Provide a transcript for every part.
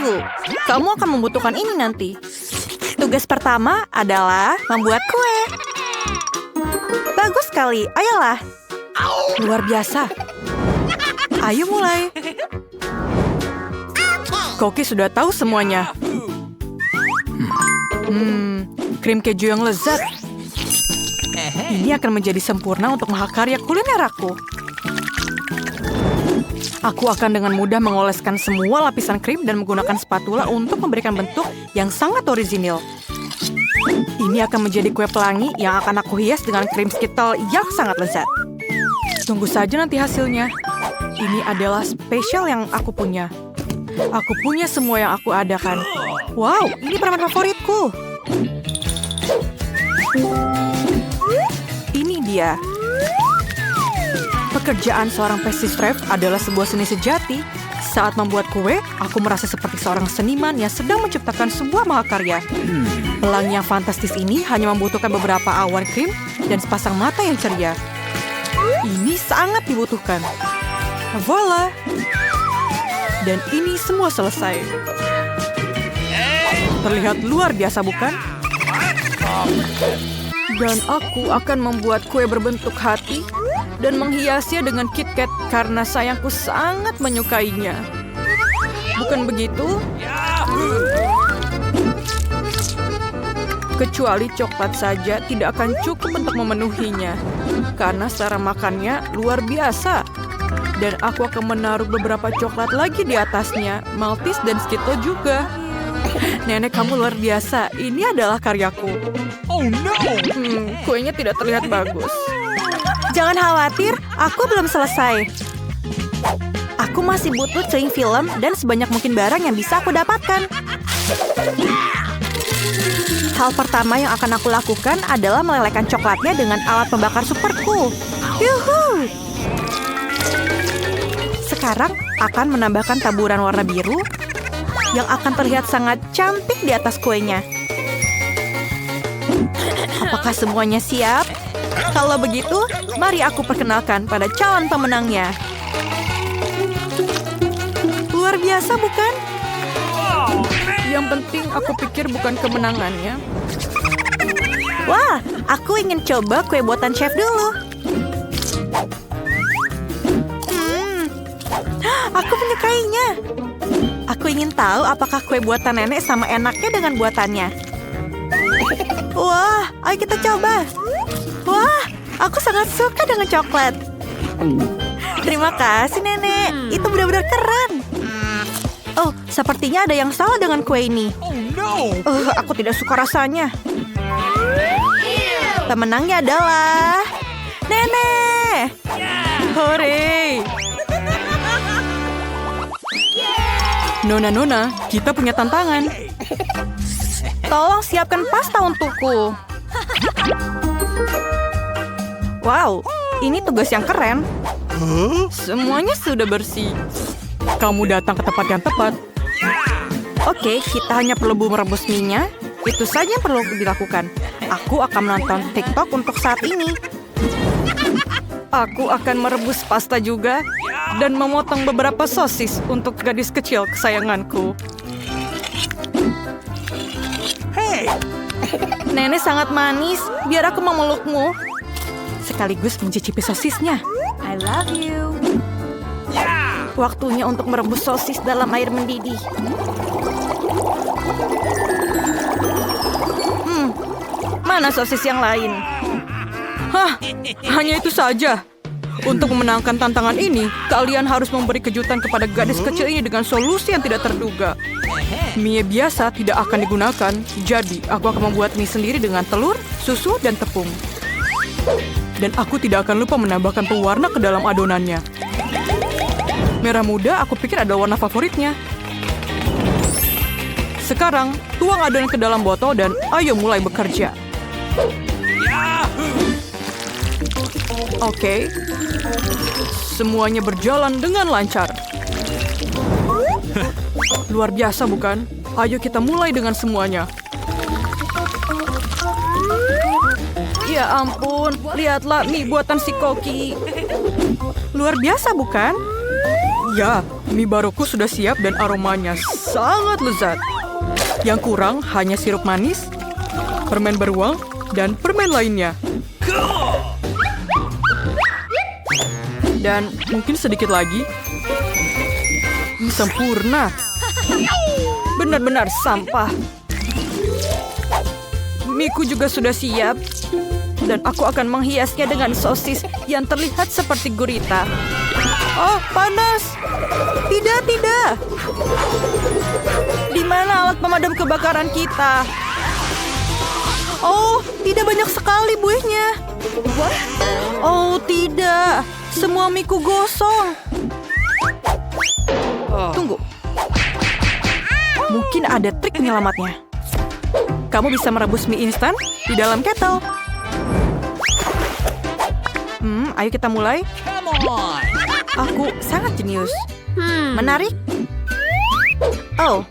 Tunggu, kamu akan membutuhkan ini nanti. Tugas pertama adalah membuat kue. Bagus sekali, ayolah. Luar biasa. Ayo mulai. Koki sudah tahu semuanya. Krim keju yang lezat. Ini akan menjadi sempurna untuk mahakarya kuliner aku. Aku akan dengan mudah mengoleskan semua lapisan krim dan menggunakan spatula untuk memberikan bentuk yang sangat orisinil. Ini akan menjadi kue pelangi yang akan aku hias dengan krim Skittles yang sangat lezat. Tunggu saja nanti hasilnya. Ini adalah spesial yang aku punya. Aku punya semua yang aku adakan. Wow, ini permen favoritku. Ini dia. Pekerjaan seorang pastry chef adalah sebuah seni sejati. Saat membuat kue, aku merasa seperti seorang seniman yang sedang menciptakan sebuah mahakarya. Pelangi yang fantastis ini hanya membutuhkan beberapa awan krim dan sepasang mata yang ceria. Ini sangat dibutuhkan. Voila! Dan ini semua selesai. Terlihat luar biasa, bukan? Dan aku akan membuat kue berbentuk hati dan menghiasnya dengan KitKat karena sayangku sangat menyukainya. Bukan begitu? Kecuali coklat saja tidak akan cukup untuk memenuhinya. Karena cara makannya luar biasa. Dan aku akan menaruh beberapa coklat lagi di atasnya. Maltese dan Skittles juga. Nenek, kamu luar biasa. Ini adalah karyaku. Oh no! Kuenya tidak terlihat bagus. Jangan khawatir, aku belum selesai. Aku masih butuh cling film dan sebanyak mungkin barang yang bisa aku dapatkan. Hal pertama yang akan aku lakukan adalah melelehkan coklatnya dengan alat pembakar superku. Yuhu! Sekarang akan menambahkan taburan warna biru yang akan terlihat sangat cantik di atas kuenya. Apakah semuanya siap? Kalau begitu, mari aku perkenalkan pada calon pemenangnya. Luar biasa, bukan? Yang penting aku pikir bukan kemenangannya. Wah, aku ingin coba kue buatan chef dulu. Aku menyukainya. Aku ingin tahu apakah kue buatan nenek sama enaknya dengan buatannya. Wah, ayo kita coba. Wah, aku sangat suka dengan coklat. Terima kasih, Nenek. Itu benar-benar keren. Oh, sepertinya ada yang salah dengan kue ini. Aku tidak suka rasanya. Pemenangnya adalah Nenek. Hore! Nona, kita punya tantangan. Tolong siapkan pasta untukku. Wow, ini tugas yang keren. Semuanya sudah bersih. Kamu datang ke tempat yang tepat. Oke, kita hanya perlu merebus mie-nya. Itu saja yang perlu dilakukan. Aku akan menonton TikTok untuk saat ini. Aku akan merebus pasta juga. Dan memotong beberapa sosis untuk gadis kecil kesayanganku. Hey! Nenek sangat manis. Biar aku memelukmu. Sekaligus mencicipi sosisnya. I love you. Waktunya untuk merebus sosis dalam air mendidih. Mana sosis yang lain? Hah, hanya itu saja. Untuk memenangkan tantangan ini, kalian harus memberi kejutan kepada gadis kecil ini dengan solusi yang tidak terduga. Mie biasa tidak akan digunakan, jadi aku akan membuat mie sendiri dengan telur, susu, dan tepung. Dan aku tidak akan lupa menambahkan pewarna ke dalam adonannya. Merah muda aku pikir adalah warna favoritnya. Sekarang, tuang adonan ke dalam botol dan ayo mulai bekerja. Oke. Semuanya berjalan dengan lancar. Luar biasa, bukan? Ayo kita mulai dengan semuanya. Ya ampun, lihatlah mie buatan si Koki. Luar biasa, bukan? Ya, Mie baroku sudah siap dan aromanya sangat lezat. Yang kurang hanya sirup manis, permen beruang, dan permen lainnya. Dan mungkin sedikit lagi. Sempurna. Benar-benar sampah. Miku juga sudah siap. Dan aku akan menghiasnya dengan sosis yang terlihat seperti gurita. Oh, panas. Tidak, tidak. Di mana alat pemadam kebakaran kita? Oh, tidak banyak sekali buihnya. Oh, tidak. Semua miku gosong. Tunggu. Mungkin ada trik penyelamatnya. Kamu bisa merebus mie instan di dalam kettle. Ayo kita mulai. Aku sangat jenius. Menarik? Oh.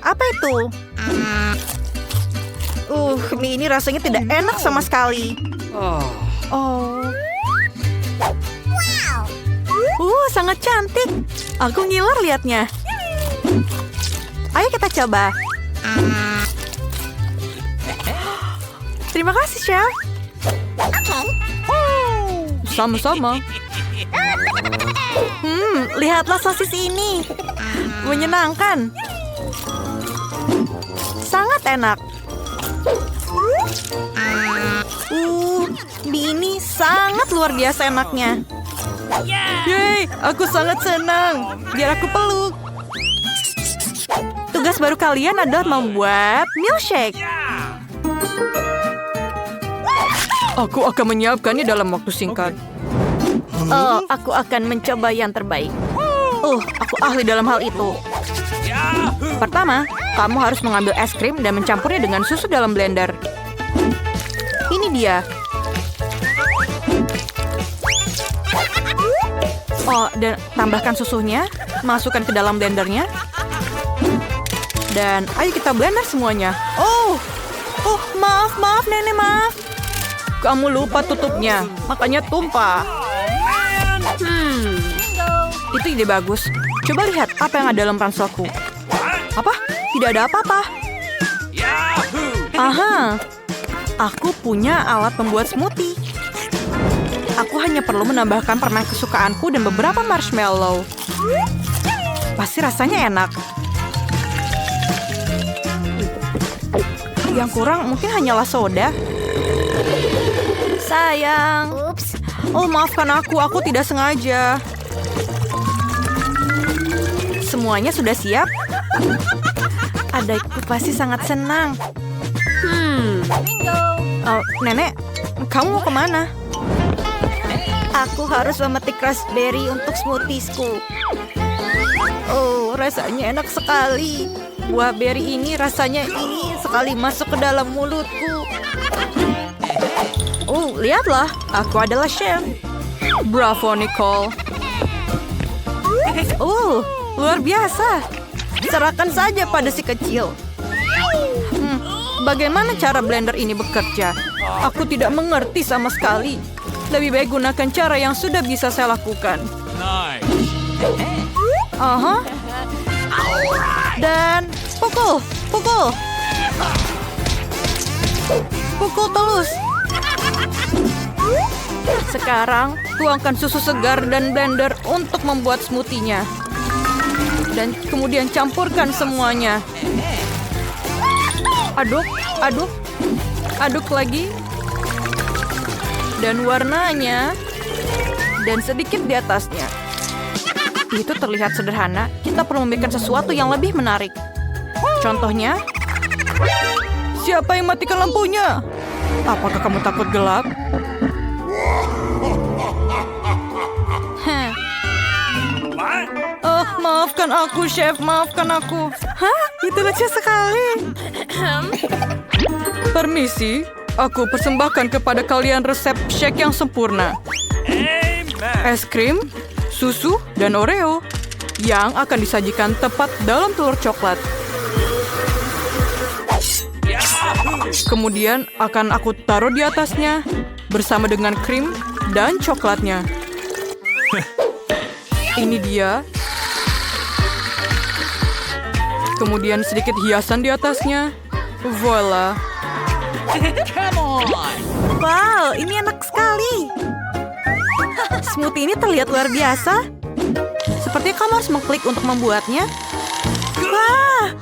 Apa itu? Mie ini rasanya tidak enak sama sekali. Oh. Sangat cantik. Aku ngiler liatnya. Ayo kita coba. Terima kasih, Chef. Sama-sama. Lihatlah sosis ini. Menyenangkan. Sangat enak. Mie ini sangat luar biasa enaknya. Yeay, aku sangat senang. Biar aku peluk. Tugas baru kalian adalah membuat milkshake. Aku akan menyiapkannya dalam waktu singkat. Oh, aku akan mencoba yang terbaik. Aku ahli dalam hal itu. Pertama, kamu harus mengambil es krim dan mencampurnya dengan susu dalam blender. Ini dia. Oh, dan tambahkan susunya, masukkan ke dalam blendernya. Dan ayo kita blender semuanya. Maaf, Nenek, maaf. Kamu lupa tutupnya, makanya tumpah. Itu ide bagus. Coba lihat apa yang ada dalam ranselku. Apa? Tidak ada apa-apa. Aha, aku punya alat pembuat smoothie. Aku hanya perlu menambahkan permen kesukaanku dan beberapa marshmallow. Pasti rasanya enak. Yang kurang mungkin hanyalah soda. Sayang. Oh, maafkan aku tidak sengaja. Semuanya sudah siap? Adikku pasti sangat senang. Oh, Nenek, kamu mau kemana? Aku harus memetik raspberry untuk smoothiesku. Oh, rasanya enak sekali. Buah beri ini rasanya ingin sekali masuk ke dalam mulutku. Oh, lihatlah, aku adalah chef. Bravo, Nicole. Oh, luar biasa. Serahkan saja pada si kecil. Bagaimana cara blender ini bekerja? Aku tidak mengerti sama sekali. Lebih baik gunakan cara yang sudah bisa saya lakukan. Dan pukul. Pukul terus. Sekarang, tuangkan susu segar dan blender untuk membuat smoothie-nya. Dan kemudian campurkan semuanya. Aduk lagi. Dan warnanya. Dan sedikit di atasnya. Itu terlihat sederhana. Kita perlu membuat sesuatu yang lebih menarik. Contohnya. Siapa yang matikan lampunya? Apakah kamu takut gelap? Maafkan aku, Chef. Maafkan aku. Hah? Itu lucu sekali. Permisi, aku persembahkan kepada kalian resep shake yang sempurna. Es krim, susu, dan Oreo yang akan disajikan tepat dalam telur coklat. Kemudian akan aku taruh di atasnya bersama dengan krim dan coklatnya. Ini dia. Kemudian sedikit hiasan di atasnya. Voila. Come on! Wow, ini enak sekali. Smoothie ini terlihat luar biasa. Sepertinya kamu harus mengklik untuk membuatnya. Wah.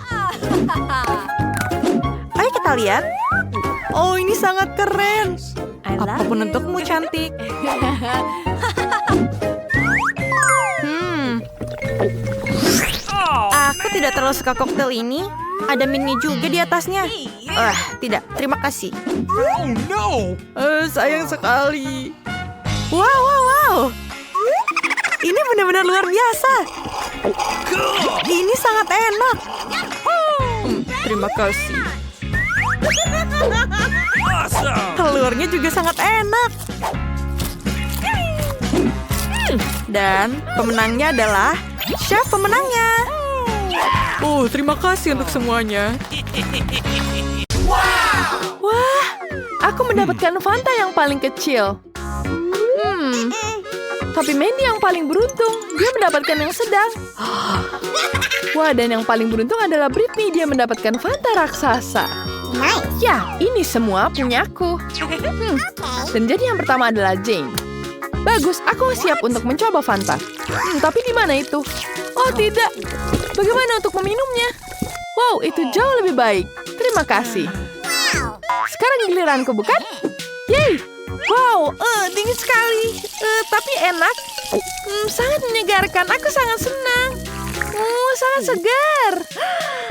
Ayo kita lihat. Oh, ini sangat keren. Apapun untukmu, cantik. Aku tidak terlalu suka koktail ini. Ada mini juga di atasnya. Tidak. Terima kasih. Oh no! Sayang sekali. Wow. Ini benar-benar luar biasa. Ini sangat enak. Terima kasih. Awesome! Telurnya juga sangat enak. Dan pemenangnya adalah chef pemenangnya. Oh, terima kasih untuk semuanya. Wah, aku mendapatkan Fanta yang paling kecil. Tapi Mandy yang paling beruntung. Dia mendapatkan yang sedang. Wah, dan yang paling beruntung adalah Britney. Dia mendapatkan Fanta raksasa. Ya, ini semua punyaku. Dan jadi yang pertama adalah Jane. Bagus, aku siap untuk mencoba Fanta. Tapi di mana itu? Oh, tidak. Bagaimana untuk meminumnya? Wow, itu jauh lebih baik. Terima kasih. Sekarang giliranku, bukan? Yeay! Wow, dingin sekali. Tapi enak. Sangat menyegarkan. Aku sangat senang. Sangat segar.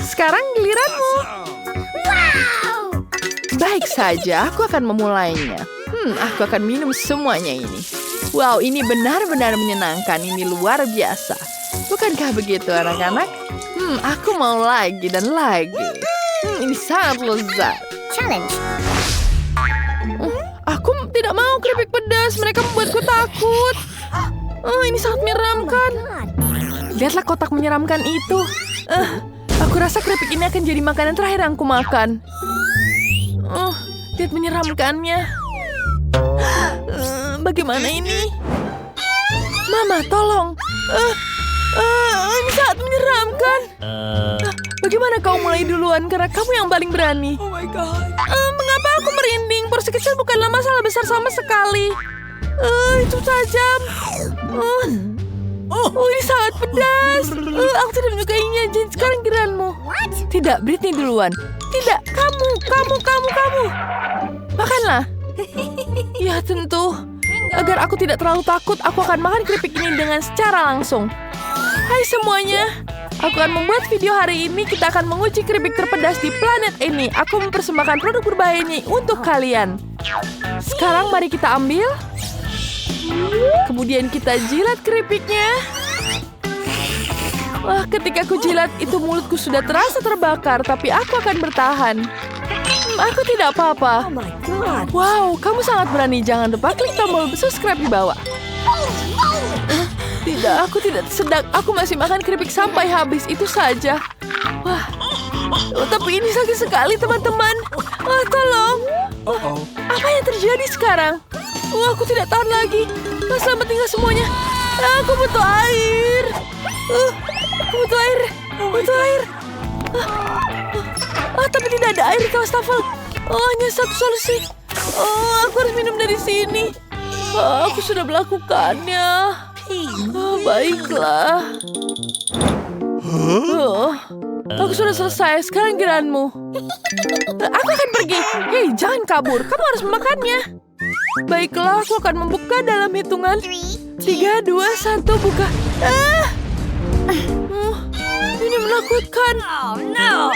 Sekarang giliranmu. Baik saja, aku akan memulainya. Aku akan minum semuanya ini. Wow, ini benar-benar menyenangkan. Ini luar biasa. Bukankah begitu, anak-anak? Aku mau lagi dan lagi. Ini sangat lezat. Challenge. Aku tidak mau keripik pedas. Mereka membuatku takut. Ini sangat menyeramkan. Lihatlah kotak menyeramkan itu. Aku rasa keripik ini akan jadi makanan terakhir yang aku makan. Lihat menyeramkannya. Bagaimana ini? Mama, tolong. Ini sangat menyeramkan. Bagaimana kau mulai duluan? Karena kamu yang paling berani. Oh my god! Mengapa aku merinding? Porsi kecil bukanlah masalah besar sama sekali. Itu tajam. Ini sangat pedas. Aku tidak menyukainya. Jane, sekarang giliranmu. Tidak, Britney duluan. Tidak, kamu. Makanlah. Ya, tentu. Agar aku tidak terlalu takut, aku akan makan keripik ini dengan secara langsung. Hai semuanya. Aku akan membuat video hari ini. Kita akan menguji keripik terpedas di planet ini. Aku mempersembahkan produk berbahaya ini untuk kalian. Sekarang mari kita ambil. Kemudian kita jilat keripiknya. Wah, ketika aku jilat, itu mulutku sudah terasa terbakar. Tapi aku akan bertahan. Aku tidak apa-apa. Oh my god. Wow, kamu sangat berani. Jangan lupa klik tombol subscribe di bawah. Tidak, aku tidak sedang. Aku masih makan keripik sampai habis. Itu saja. Wah, tapi ini sakit sekali, teman-teman. Tolong. Apa yang terjadi sekarang? Aku tidak tahan lagi. Selamat tinggal semuanya. Aku butuh air. Aku butuh air. Tapi tidak ada air di wastafel. Hanya satu solusi. Aku harus minum dari sini. Aku sudah melakukannya. Baiklah. Aku sudah selesai. Sekarang giliranmu. Aku akan pergi. Hei, jangan kabur. Kamu harus memakannya. Baiklah, aku akan membuka dalam hitungan 3, 2, 1, buka. Ini menakutkan. Oh no.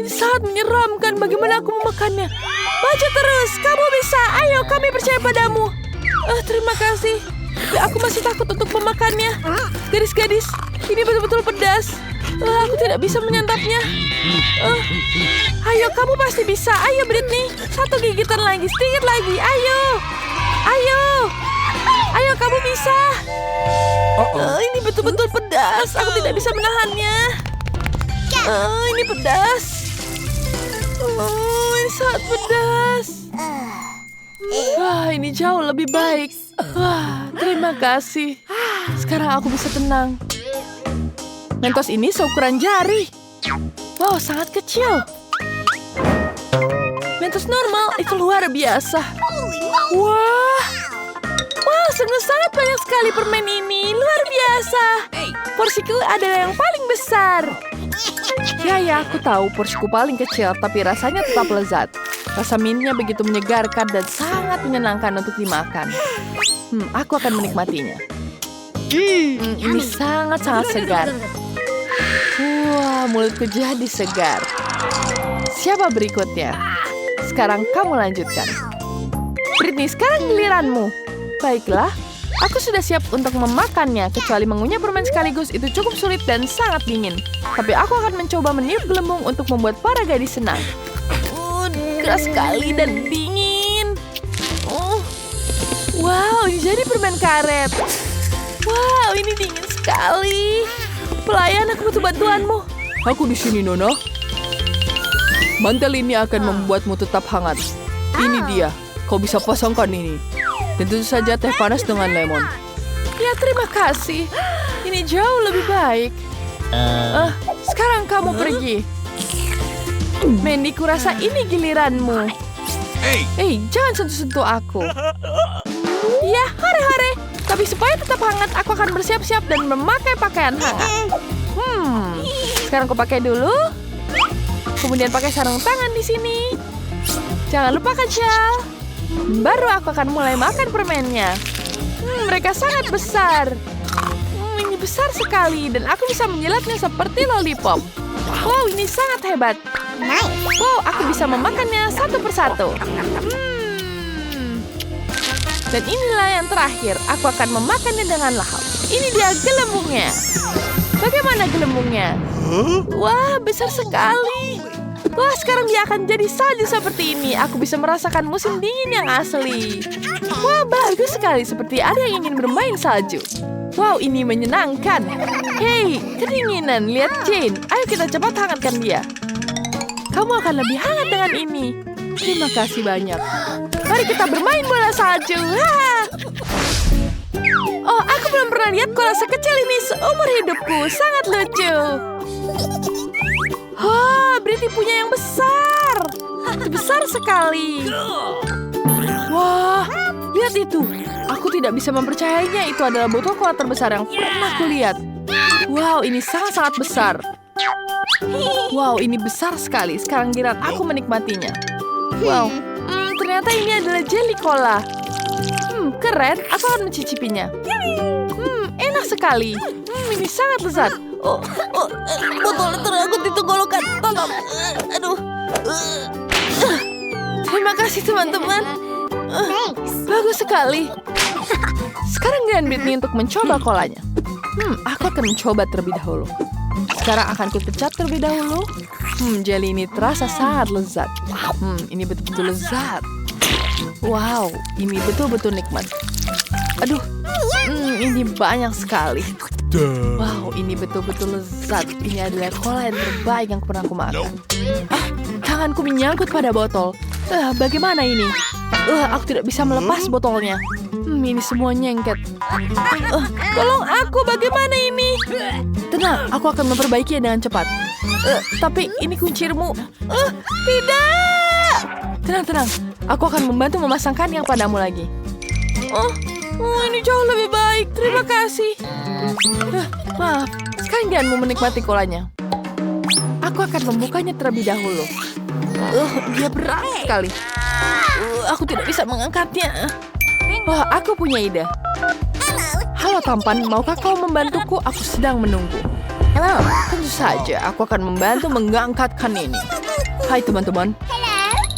Ini sangat menyeramkan. Bagaimana aku memakannya? Maju terus, kamu bisa. Ayo, kami percaya padamu. Terima kasih. Tapi aku masih takut untuk memakannya. Gadis-gadis, ini betul-betul pedas. Aku tidak bisa menyantapnya. Ayo, kamu pasti bisa. Ayo, Britney. Satu gigitan lagi, sedikit lagi. Ayo. Ayo, kamu bisa. Ini betul-betul pedas. Aku tidak bisa menahannya. Ini pedas. Ini sangat pedas. Wah, ini jauh lebih baik. Wah, terima kasih. Sekarang aku bisa tenang. Mentos ini seukuran jari. Wow, sangat kecil. Mentos normal itu luar biasa. Wah, sungguh sangat banyak sekali permen ini. Luar biasa. Porsiku adalah yang paling besar. Ya, aku tahu porsiku paling kecil, tapi rasanya tetap lezat. Rasa mintnya begitu menyegarkan dan sangat menyenangkan untuk dimakan. Aku akan menikmatinya. Ini sangat-sangat segar. Wah, mulutku jadi segar. Siapa berikutnya? Sekarang kamu lanjutkan. Britney, sekarang giliranmu. Baiklah, aku sudah siap untuk memakannya. Kecuali mengunyah permen sekaligus itu cukup sulit dan sangat dingin. Tapi aku akan mencoba meniup gelembung untuk membuat para gadis senang. Keras sekali dan dingin. Wow, ini jadi permen karet. Wow, ini dingin sekali. Pelayan, aku butuh bantuanmu. Aku di sini, Nona. Mantel ini akan membuatmu tetap hangat. Ini dia. Kau bisa pasangkan ini. Dan tentu saja teh panas dengan lemon. Ya, terima kasih. Ini jauh lebih baik. Sekarang kamu pergi. Mandy, kurasa ini giliranmu. Hey, jangan sentuh-sentuh aku. Ya, hore-hore. Tapi supaya tetap hangat, aku akan bersiap-siap dan memakai pakaian hangat. Sekarang aku pakai dulu. Kemudian pakai sarung tangan di sini. Jangan lupakan shawl. Baru aku akan mulai makan permennya. Mereka sangat besar. Ini besar sekali dan aku bisa menjilatnya seperti lollipop. Wow, ini sangat hebat. Wow, aku bisa memakannya satu persatu. Dan inilah yang terakhir. Aku akan memakannya dengan lahap. Ini dia gelembungnya. Bagaimana gelembungnya? Wah, besar sekali. Wah, sekarang dia akan jadi salju seperti ini. Aku bisa merasakan musim dingin yang asli. Wah, bagus sekali. Seperti ada yang ingin bermain salju. Wow, ini menyenangkan. Hei, kedinginan. Lihat Jane. Ayo kita cepat hangatkan dia. Kamu akan lebih hangat dengan ini. Terima kasih banyak. Mari kita bermain bola salju. Oh, aku belum pernah lihat bola sekecil ini seumur hidupku. Sangat lucu. Britney punya yang besar. Itu besar sekali. Wah, lihat itu. Aku tidak bisa mempercayainya. Itu adalah botol cola terbesar yang pernah kulihat. Wow, ini sangat-sangat besar. Wow, ini besar sekali. Sekarang giliran aku menikmatinya. Wow, ternyata ini adalah jelly cola. Keren. Aku akan mencicipinya. Enak sekali. Ini sangat lezat. Botolnya terangkut di tenggorokan. Tolong. Aduh. Terima kasih teman-teman. Bagus sekali. Sekarang giliran Britney untuk mencoba kolanya. Aku akan mencoba terlebih dahulu. Sekarang akan kupecat terlebih dahulu. Jelly ini terasa sangat lezat. Ini betul-betul lezat. Wow, ini betul-betul nikmat. Aduh, ini banyak sekali. Wow, ini betul-betul lezat. Ini adalah cola yang terbaik yang pernah aku makan. Tanganku menyangkut pada botol. Bagaimana ini? Aku tidak bisa melepas botolnya. Ini semua nyengket. Tolong aku, bagaimana ini? Tenang, aku akan memperbaikinya dengan cepat. Tapi ini kuncirmu. Tidak! Tenang. Aku akan membantu memasangkannya padamu lagi. Ini jauh lebih baik. Terima kasih. Maaf, sekarang jangan mau menikmati kolanya. Aku akan membukanya terlebih dahulu. Dia berat sekali. Aku tidak bisa mengangkatnya. Aku punya ide. Halo tampan, maukah kau membantuku? Aku sedang menunggu. Hello. Tentu saja, aku akan membantu mengangkatkan ini. Hai teman-teman.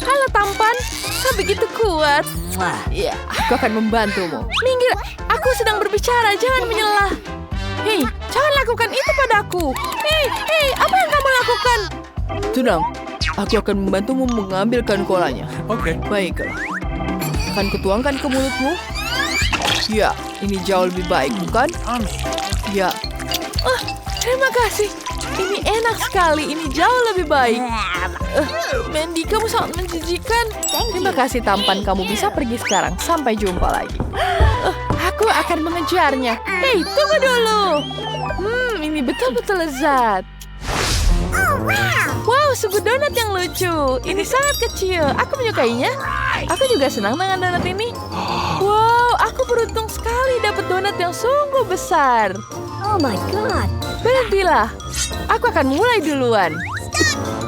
Halo tampan, kau begitu kuat. Ya, aku akan membantumu. Minggir, aku sedang berbicara, jangan menyelah. Hei, jangan lakukan itu padaku. Hei, apa yang kamu lakukan? Tenang, aku akan membantumu mengambilkan kolanya. Okay. Baiklah. Akan kutuangkan ke mulutmu. Ya, ini jauh lebih baik, bukan? Ya. Terima kasih. Ini enak sekali, ini jauh lebih baik. Mandy, kamu sangat menjijikan. Terima kasih tampan, kamu bisa pergi sekarang. Sampai jumpa lagi. Aku akan mengejarnya. Hei, tunggu dulu. Ini betul-betul lezat. Wow, sungguh donat yang lucu. Ini sangat kecil. Aku menyukainya. Aku juga senang dengan donat ini. Wow, aku beruntung sekali dapat donat yang sungguh besar. Oh my god. Berhentilah. Aku akan mulai duluan.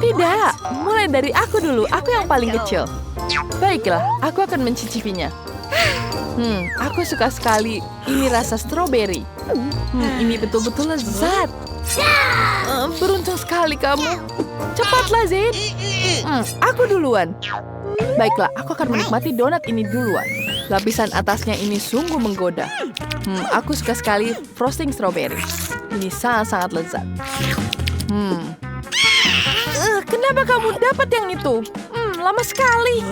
Tidak, mulai dari aku dulu. Aku yang paling kecil. Baiklah, aku akan mencicipinya. Aku suka sekali. Ini rasa stroberi. Ini betul-betul lezat. Beruntung sekali kamu. Cepatlah, Zain. Aku duluan. Baiklah, aku akan menikmati donat ini duluan. Lapisan atasnya ini sungguh menggoda. Aku suka sekali frosting stroberi. Ini sangat-sangat lezat. Kenapa kamu dapat yang itu? Lama sekali.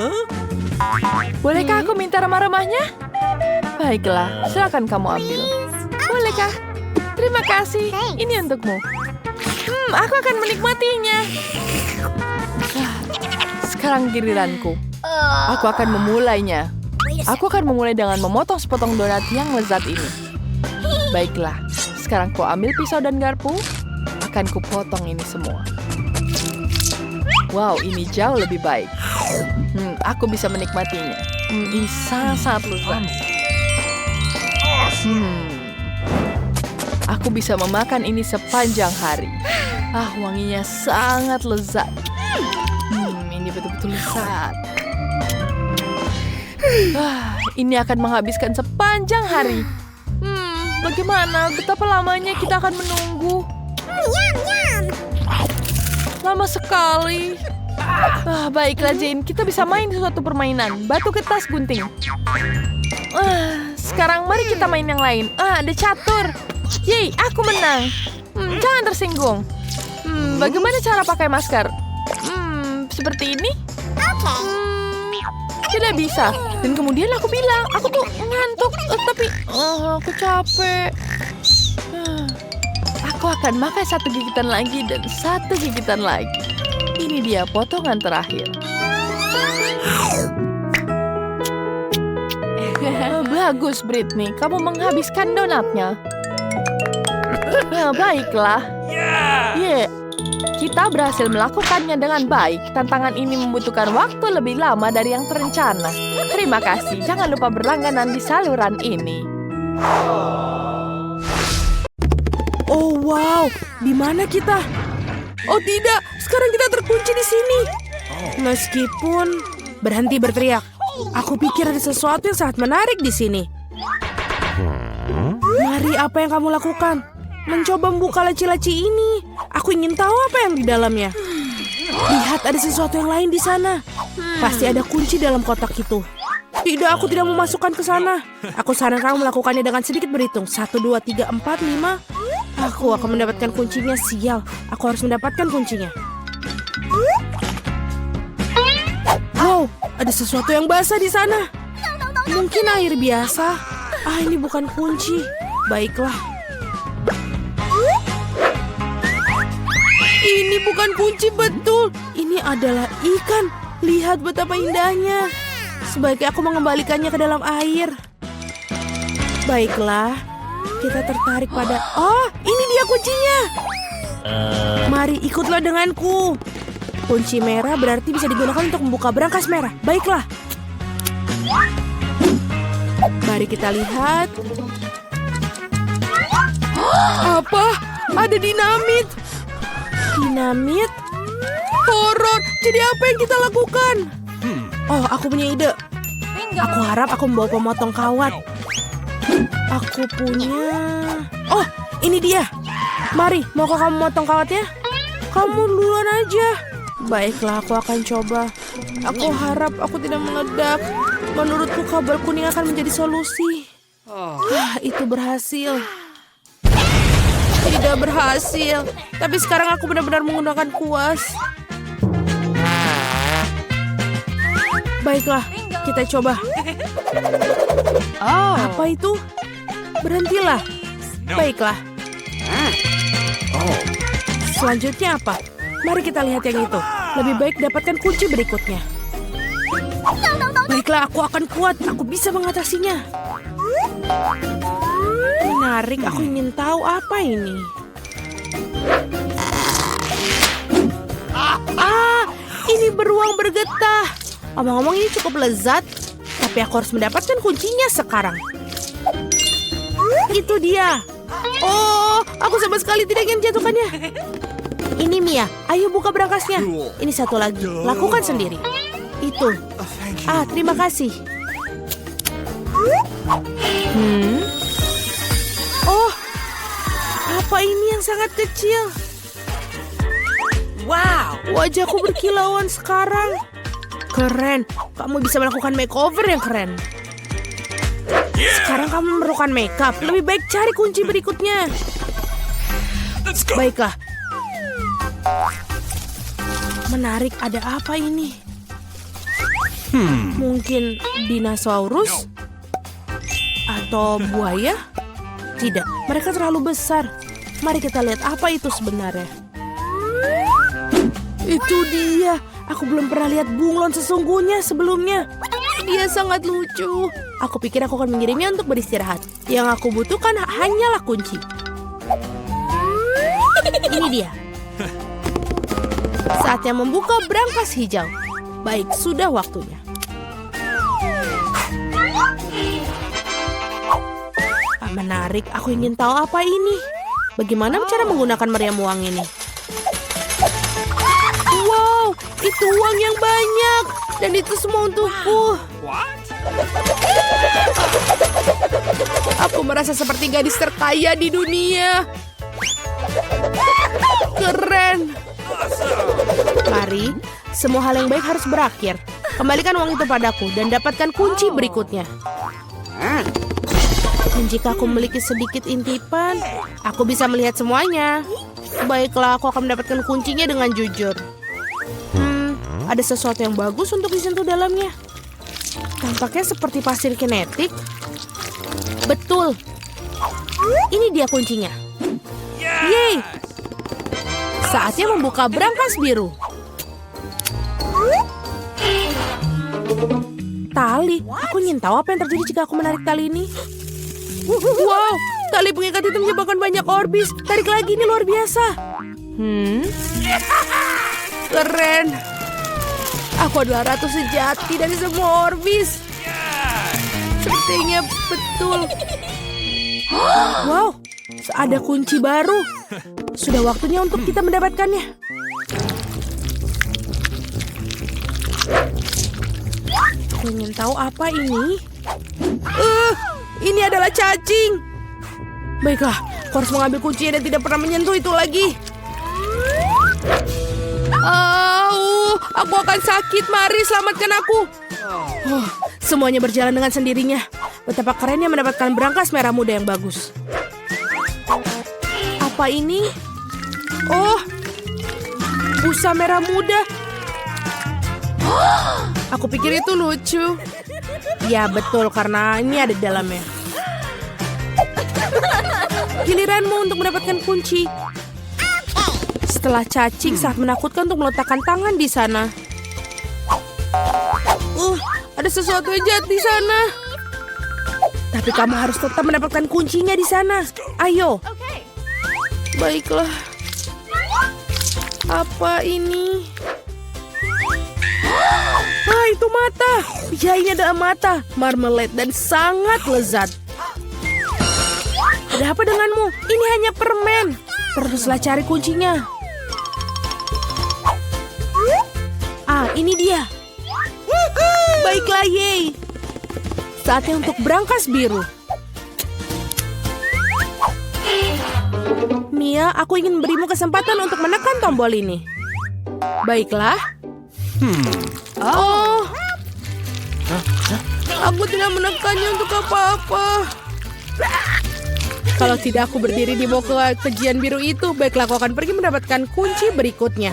Bolehkah aku minta remah-remahnya? Baiklah, silakan kamu ambil. Bolehkah? Terima kasih. Ini untukmu. Aku akan menikmatinya. Sekarang giliranku. Aku akan memulainya. Aku akan memulai dengan memotong sepotong donat yang lezat ini. Baiklah, sekarang kau ambil pisau dan garpu. Akan kupotong ini semua. Wow, ini jauh lebih baik. Aku bisa menikmatinya. Ini sangat lezat. Aku bisa memakan ini sepanjang hari. Wanginya sangat lezat. Ini betul-betul lezat. Ini akan menghabiskan sepanjang hari. Bagaimana? Betapa lamanya kita akan menunggu? Lama sekali. Baiklah, Jane. Kita bisa main suatu permainan. Batu kertas gunting. Sekarang mari kita main yang lain. Ada catur. Yeay, aku menang. Jangan tersinggung. Bagaimana cara pakai masker? Seperti ini? Tidak bisa. Dan kemudian aku bilang, aku tuh ngantuk. Tapi aku capek. Aku akan makan satu gigitan lagi dan satu gigitan lagi. Ini dia potongan terakhir. Bagus, Britney. Kamu menghabiskan donatnya. Baiklah. Kita berhasil melakukannya dengan baik. Tantangan ini membutuhkan waktu lebih lama dari yang terencana. Terima kasih. Jangan lupa berlangganan di saluran ini. Oh wow, di mana kita? Oh tidak, sekarang kita terkunci di sini. Meskipun berhenti berteriak, aku pikir ada sesuatu yang sangat menarik di sini. Mari, apa yang kamu lakukan? Mencoba membuka laci-laci ini. Aku ingin tahu apa yang di dalamnya. Lihat, ada sesuatu yang lain di sana. Pasti ada kunci dalam kotak itu. Tidak, aku tidak mau masukkan ke sana. Aku sarankan kamu melakukannya dengan sedikit berhitung. 1, 2, 3, 4, 5. Aku akan mendapatkan kuncinya, sial. Aku harus mendapatkan kuncinya. Wow, ada sesuatu yang basah di sana. Mungkin air biasa. Ini bukan kunci. Baiklah. Ini bukan kunci, betul. Ini adalah ikan. Lihat betapa indahnya. Sebaiknya aku mengembalikannya ke dalam air. Baiklah. Kita tertarik pada... Oh, ini dia kuncinya. Mari ikutlah denganku. Kunci merah berarti bisa digunakan untuk membuka brankas merah. Baiklah. Mari kita lihat. Apa? Ada dinamit. Dinamit? Horor. Jadi apa yang kita lakukan? Oh, aku punya ide. Aku harap aku membawa pemotong kawat. Aku punya... Oh, ini dia. Mari, maukah kamu motong kawatnya? Kamu duluan aja. Baiklah, aku akan coba. Aku harap aku tidak meledak. Menurutku kabel kuning akan menjadi solusi. Itu berhasil. Tidak berhasil. Tapi sekarang aku benar-benar menggunakan kuas. Baiklah, kita coba. Apa itu? Berhentilah. Baiklah. selanjutnya apa? Mari kita lihat yang itu. Lebih baik dapatkan kunci berikutnya. Baiklah, aku akan kuat. Aku bisa mengatasinya. Menarik, aku ingin tahu apa ini. Ini beruang bergetah. Omong-omong ini cukup lezat. Tapi aku harus mendapatkan kuncinya sekarang. Itu dia. Oh, aku sama sekali tidak ingin jatuhkannya. Ini Mia, ayo buka berangkasnya. Ini satu lagi, lakukan sendiri. Itu. Terima kasih. Oh, apa ini yang sangat kecil? Wow. Wajahku berkilauan sekarang. Keren, kamu bisa melakukan makeover yang keren. Sekarang kamu memerlukan makeup. Lebih baik cari kunci berikutnya. Let's go. Baiklah. Menarik, ada apa ini? Mungkin dinosaurus? Atau buaya? Tidak, mereka terlalu besar. Mari kita lihat apa itu sebenarnya. Itu dia. Aku belum pernah lihat bunglon sesungguhnya sebelumnya. Dia sangat lucu. Aku pikir aku akan mengirimnya untuk beristirahat. Yang aku butuhkan hanyalah kunci. Ini dia. Saatnya membuka brankas hijau. Baik, sudah waktunya. Menarik, aku ingin tahu apa ini. Bagaimana cara menggunakan meriam uang ini? Wow, itu uang yang banyak. Dan itu semua untukku. What? Aku merasa seperti gadis terkaya di dunia. Keren. Mari, semua hal yang baik harus berakhir. Kembalikan uang itu padaku dan dapatkan kunci berikutnya. Dan jika aku memiliki sedikit intipan, aku bisa melihat semuanya. Baiklah, aku akan mendapatkan kuncinya dengan jujur. Ada sesuatu yang bagus untuk disentuh dalamnya. Tampaknya seperti pasir kinetik. Betul. Ini dia kuncinya. Yeay! Saatnya membuka brankas biru. Tali. Aku ingin tahu apa yang terjadi jika aku menarik tali ini. Wow, tali pengikat itu menyebabkan banyak orbis. Tarik lagi, ini luar biasa. Keren. Aku adalah ratu sejati dari semua orbis. Sepertinya betul. Wow, ada kunci baru. Sudah waktunya untuk kita mendapatkannya. Aku ingin tahu apa ini. Ini adalah cacing. Baiklah, aku harus mengambil kuncinya dan tidak pernah menyentuh itu lagi. Aku akan sakit. Mari selamatkan aku. Semuanya berjalan dengan sendirinya. Betapa kerennya mendapatkan brankas merah muda yang bagus. Apa ini? Oh, busa merah muda. Aku pikir itu lucu. Ya betul, karena ini ada di dalamnya. Giliranmu untuk mendapatkan kunci. Setelah cacing sangat menakutkan untuk meletakkan tangan di sana. Ada sesuatu yang jahat di sana. Tapi kamu harus tetap mendapatkan kuncinya di sana. Ayo. Baiklah. Apa ini? Itu mata. Ya, ini adalah mata. Marmalade dan sangat lezat. Ada apa denganmu? Ini hanya permen. Teruslah cari kuncinya. Ini dia. Baiklah, yeay. Saatnya untuk brankas biru. Mia, aku ingin berimu kesempatan untuk menekan tombol ini. Baiklah. Aku tidak menekannya untuk apa-apa. Kalau tidak aku berdiri di bawah kejian biru itu, baiklah aku akan pergi mendapatkan kunci berikutnya.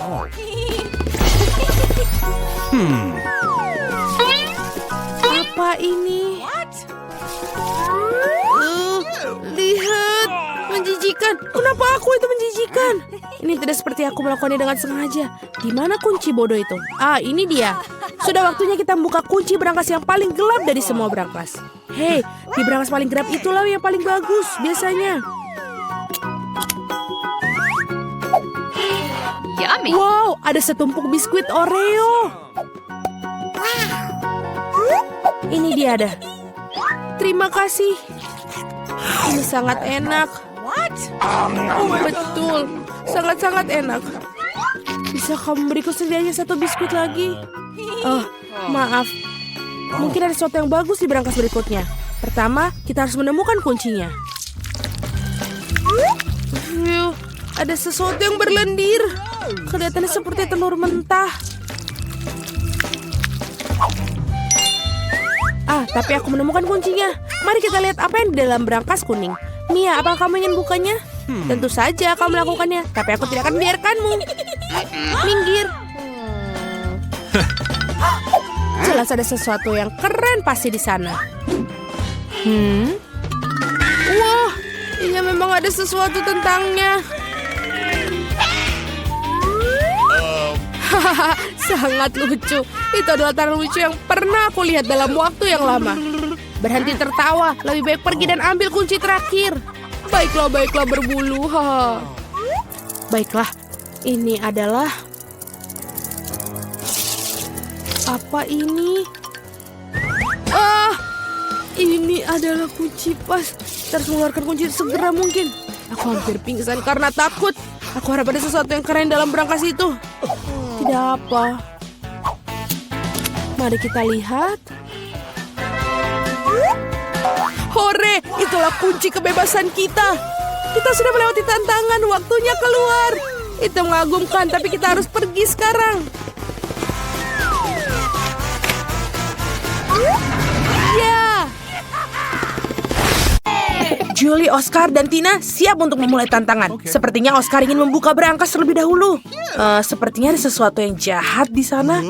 Apa ini? Lihat. menjijikan. Kenapa aku itu menjijikan? Ini tidak seperti aku melakukannya dengan sengaja. Di mana kunci bodoh itu? Ah, ini dia. Sudah waktunya kita membuka kunci berangkas yang paling gelap dari semua berangkas. Hei, di berangkas paling gelap itulah yang paling bagus biasanya. Yummy. Wow, ada setumpuk biskuit Oreo. Ini dia ada. Terima kasih. Ini sangat enak. Oh, betul. Sangat-sangat enak. Bisa kamu beriku setidaknya satu biskuit lagi? Oh, maaf. Mungkin ada sesuatu yang bagus di berangkas berikutnya. Pertama, kita harus menemukan kuncinya. Ada sesuatu yang berlendir. Kelihatannya seperti telur mentah. Ah, tapi aku menemukan kuncinya. Mari kita lihat apa yang di dalam berangkas kuning. Mia, apakah kamu ingin bukanya? Tentu saja kamu melakukannya, tapi aku tidak akan membiarkanmu. Minggir. Jelas ada sesuatu yang keren pasti di sana. Wah, ini memang ada sesuatu tentangnya. Hahaha, sangat lucu. Itu adalah tanda lucu yang pernah aku lihat dalam waktu yang lama. Berhenti tertawa, lebih baik pergi dan ambil kunci terakhir. Baiklah berbulu. Baiklah, ini adalah... Apa ini? Ah, ini adalah kunci pas. Kita harus mengeluarkan kunci segera mungkin. Aku hampir pingsan karena takut. Aku harap ada sesuatu yang keren dalam berangkas itu. Tidak apa. Mari kita lihat. Hore, itulah kunci kebebasan kita. Kita sudah melewati tantangan, waktunya keluar. Itu mengagumkan, tapi kita harus pergi sekarang. Ya. Julie, Oscar, dan Tina siap untuk memulai tantangan. Sepertinya Oscar ingin membuka berangkas terlebih dahulu. Sepertinya ada sesuatu yang jahat di sana.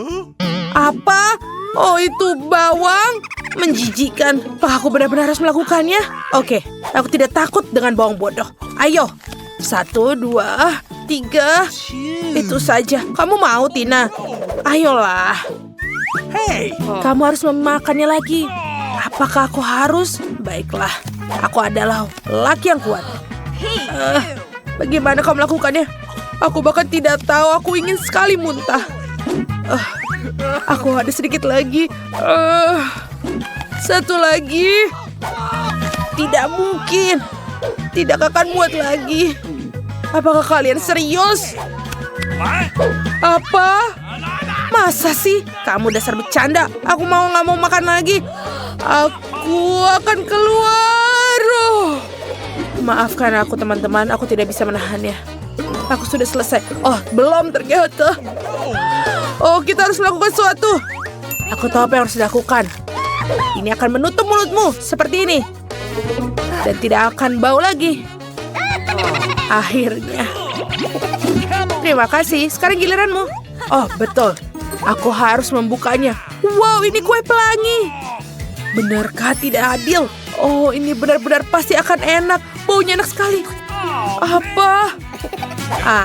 Apa? Oh, itu bawang? Menjijikan. Apakah aku benar-benar harus melakukannya? Oke, aku tidak takut dengan bawang bodoh. Ayo. 1, 2, 3. Itu saja. Kamu mau, Tina? Ayolah. Kamu harus memakannya lagi. Apakah aku harus? Baiklah. Aku adalah laki yang kuat. Bagaimana kamu melakukannya? Aku bahkan tidak tahu. Aku ingin sekali muntah. Aku ada sedikit lagi. Satu lagi. Tidak mungkin. Tidak akan muat lagi. Apakah kalian serius? Apa? Masa sih? Kamu dasar bercanda. Aku nggak mau makan lagi. Aku akan keluar. Maafkan aku, teman-teman. Aku tidak bisa menahannya. Aku sudah selesai. Oh, belum ternyata. Oh, kita harus melakukan sesuatu. Aku tahu apa yang harus dilakukan. Ini akan menutup mulutmu seperti ini. Dan tidak akan bau lagi. Akhirnya. Terima kasih. Sekarang giliranmu. Oh, betul. Aku harus membukanya. Wow, ini kue pelangi. Benarkah tidak adil? Oh, ini benar-benar pasti akan enak. Baunya enak sekali. Apa?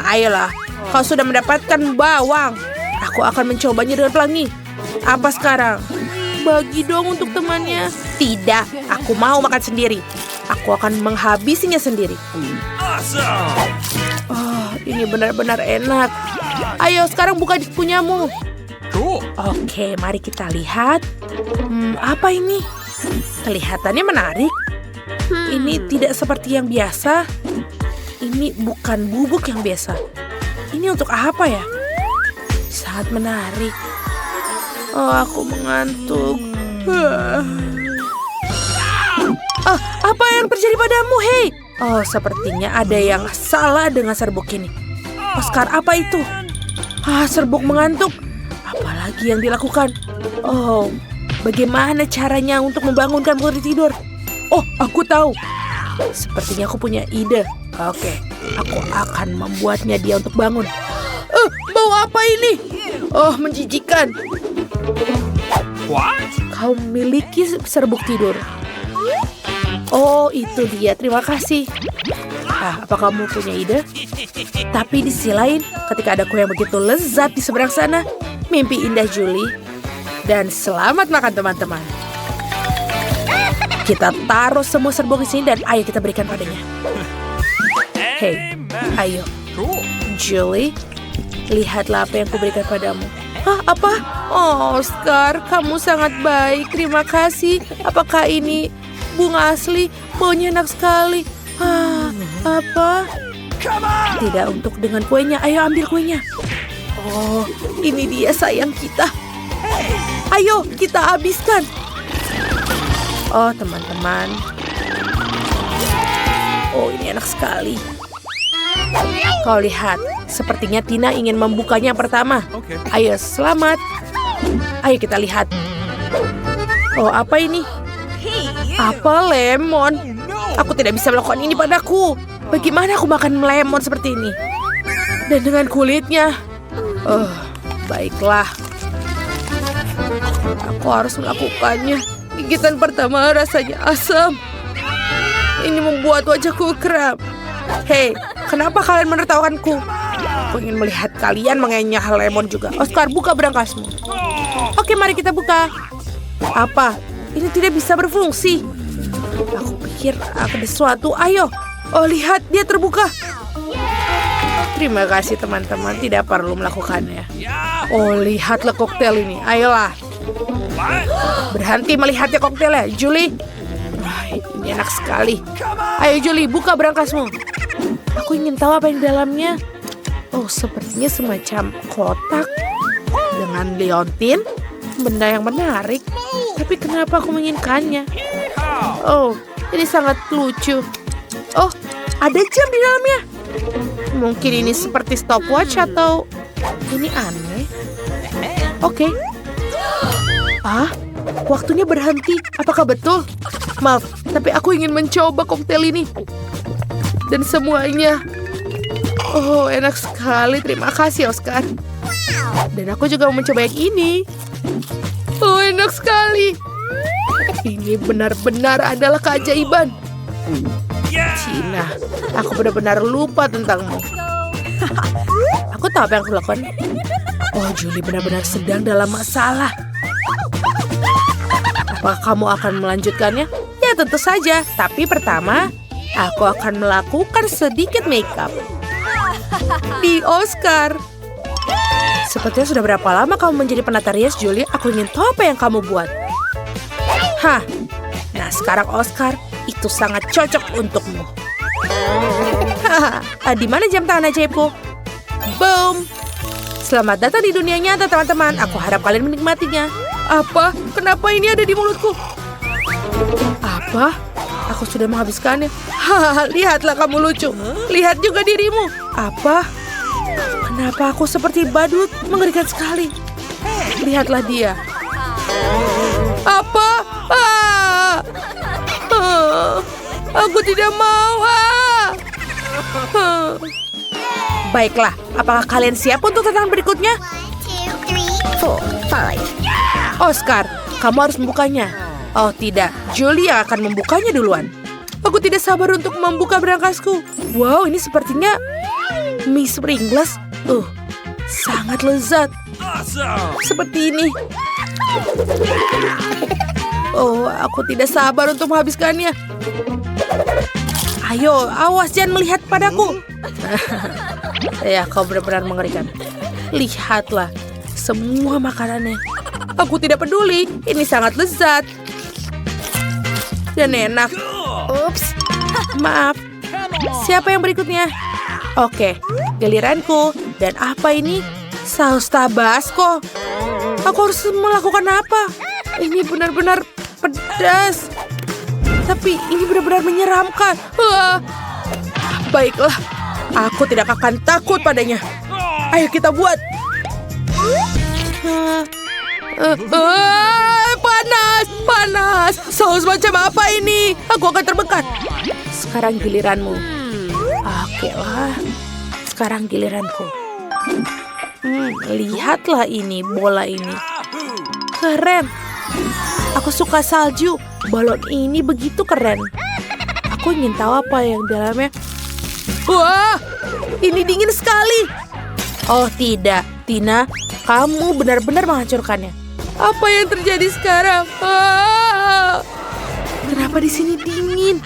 Ayolah. Kau sudah mendapatkan bawang. Aku akan mencobanya dengan pelangi. Apa sekarang? Bagi dong untuk temannya. Tidak, aku mau makan sendiri. Aku akan menghabisinya sendiri. Oh, ini benar-benar enak. Ayo, sekarang buka punyamu. Oke, mari kita lihat. Apa ini? Kelihatannya menarik. Ini tidak seperti yang biasa. Ini bukan bubuk yang biasa. Ini untuk apa ya? Sangat menarik. Oh, aku mengantuk. Apa yang terjadi padamu, hei? Oh, sepertinya ada yang salah dengan serbuk ini. Oscar, apa itu? Serbuk mengantuk. Apalagi yang dilakukan? Oh, bagaimana caranya untuk membangunkan putri tidur? Oh, aku tahu. Sepertinya aku punya ide. Oke, aku akan membuatnya dia untuk bangun. Bau apa ini? Oh, menjijikan. Kau memiliki serbuk tidur. Oh, itu dia. Terima kasih. Apa kamu punya ide? Tapi di sisi lain, ketika ada kue yang begitu lezat di seberang sana, mimpi indah Julie. Dan selamat makan teman-teman. Kita taruh semua serbuk di sini dan ayo kita berikan padanya. Hei, ayo. Julie, lihatlah apa yang kuberikan padamu. Hah, apa? Oh, Oscar, kamu sangat baik. Terima kasih. Apakah ini bunga asli? Baunya enak sekali. Apa? Tidak untuk dengan kuenya. Ayo ambil kuenya. Oh, ini dia sayang kita. Ayo, kita habiskan. Oh, teman-teman. Oh, ini enak sekali. Kau lihat, sepertinya Tina ingin membukanya yang pertama. Ayo, selamat. Ayo kita lihat. Oh, apa ini? Apa lemon? Aku tidak bisa melakukan ini padaku. Bagaimana aku makan lemon seperti ini? Dan dengan kulitnya. Oh, baiklah. Aku harus melakukannya. Gigitan pertama rasanya asam. Ini membuat wajahku kram. Hei, kenapa kalian menertawakanku? Aku ingin melihat kalian mengenyah lemon juga. Oscar, buka berangkasmu. Oke, mari kita buka. Apa? Ini tidak bisa berfungsi. Aku pikir ada sesuatu. Ayo. Oh, lihat, dia terbuka. Terima kasih teman-teman, tidak perlu melakukannya. Oh, lihatlah koktail ini. Ayolah. Berhenti melihatnya koktailnya, Julie. Ini enak sekali. Ayo Julie, buka berangkasmu. Aku ingin tahu apa yang di dalamnya. Oh, sepertinya semacam kotak dengan liontin, benda yang menarik. Tapi kenapa aku menginginkannya? Oh, ini sangat lucu. Oh, ada jam di dalamnya. Mungkin ini seperti stopwatch atau ini aneh. Oke. Waktunya berhenti. Apakah betul? Maaf, tapi aku ingin mencoba koktail ini. Dan semuanya. Oh, enak sekali. Terima kasih, Oscar. Dan aku juga mau mencoba yang ini. Oh, enak sekali. Ini benar-benar adalah keajaiban. Tina, aku benar-benar lupa tentangmu. Aku tahu apa yang aku lakukan. Oh, Julie benar-benar sedang dalam masalah. Apakah kamu akan melanjutkannya? Ya, tentu saja. Tapi pertama, aku akan melakukan sedikit makeup. Di Oscar. Sepertinya sudah berapa lama kamu menjadi penata rias, Julie? Aku ingin tahu apa yang kamu buat. Hah. Nah, sekarang Oscar, itu sangat cocok untukmu. Di mana jam tangan ajaibku? Boom. Selamat datang di dunia nyata, teman-teman. Aku harap kalian menikmatinya. Apa? Kenapa ini ada di mulutku? Apa? Aku sudah menghabiskannya. Lihatlah kamu lucu. Lihat juga dirimu. Apa? Kenapa aku seperti badut? Mengerikan sekali. Lihatlah dia. Apa? Aku tidak mau. Baiklah, apakah kalian siap untuk tantangan berikutnya? 2, 3, 4, 5. Oscar, kamu harus membukanya. Oh tidak, Julie yang akan membukanya duluan. Aku tidak sabar untuk membuka berangkasku. Wow, ini sepertinya mie Pringles. Sangat lezat. Seperti ini. Oh, aku tidak sabar untuk menghabiskannya. Ayo, awas jangan melihat padaku. Ya, kau benar-benar mengerikan. Lihatlah semua makanannya. Aku tidak peduli, ini sangat lezat dan enak. Ups, maaf. Siapa yang berikutnya? Oke, giliranku. Dan apa ini? Saus Tabasco. Aku harus melakukan apa? Ini benar-benar pedas. Tapi ini benar-benar menyeramkan. Baiklah, aku tidak akan takut padanya. Ayo kita buat. Panas. Saus macam apa ini? Aku akan terbekat. Sekarang giliranmu. Oke lah. Sekarang giliranku. Lihatlah ini, bola ini. Keren. Aku suka salju. Balon ini begitu keren. Aku ingin tahu apa yang di dalamnya. Wah, ini dingin sekali. Oh tidak, Tina, kamu benar-benar menghancurkannya. Apa yang terjadi sekarang? Kenapa di sini dingin?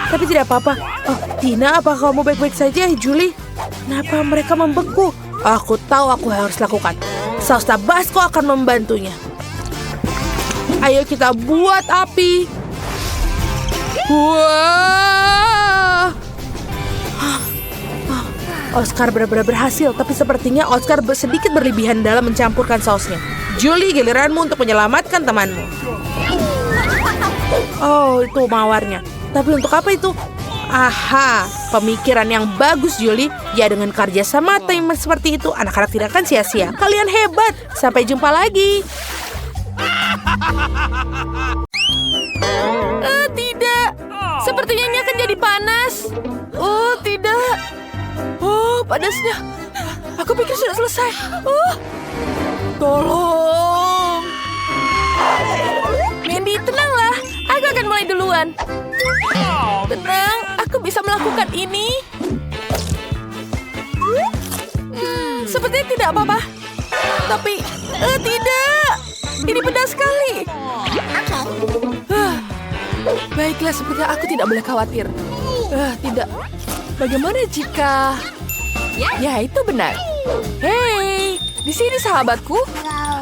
Tapi tidak apa-apa. Oh, Tina, apa kamu baik-baik saja, Julie? Kenapa mereka membeku? Aku tahu aku harus lakukan. Saus Tabasco akan membantunya. Ayo kita buat api. Wah! Oscar benar-benar berhasil, tapi sepertinya Oscar sedikit berlebihan dalam mencampurkan sausnya. Julie, giliranmu untuk menyelamatkan temanmu. Oh, itu mawarnya. Tapi untuk apa itu? Aha, pemikiran yang bagus, Julie. Ya, dengan kerja sama tim seperti itu, anak-anak tidak akan sia-sia. Kalian hebat. Sampai jumpa lagi. Tidak. Sepertinya ini akan jadi panas. Oh, tidak. Oh, panasnya. Aku pikir sudah selesai. Oh, tolong. Mandy, tenanglah. Aku akan mulai duluan. Tenang, aku bisa melakukan ini. Sepertinya tidak apa-apa. Tapi, tidak. Ini pedas sekali. Baiklah, sepertinya aku tidak boleh khawatir. Tidak. Bagaimana jika... Ya, itu benar. Hei, di sini sahabatku.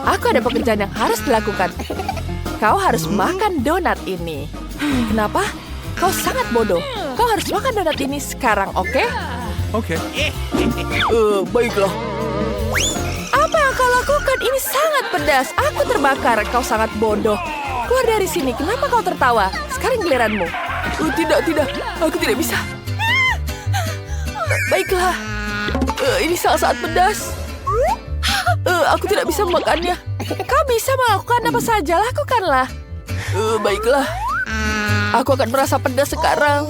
Aku ada pekerjaan yang harus dilakukan. Kau harus makan donat ini. Kenapa? Kau sangat bodoh. Kau harus makan donat ini sekarang, oke? Okay. Baiklah. Apa yang kau lakukan? Ini sangat pedas. Aku terbakar. Kau sangat bodoh. Keluar dari sini. Kenapa kau tertawa? Sekarang giliranmu. Tidak. Aku tidak bisa. Baiklah. Ini sangat pedas. Aku tidak bisa memakannya. Kau bisa melakukan apa saja. Lakukanlah. Baiklah. Aku akan merasa pedas sekarang.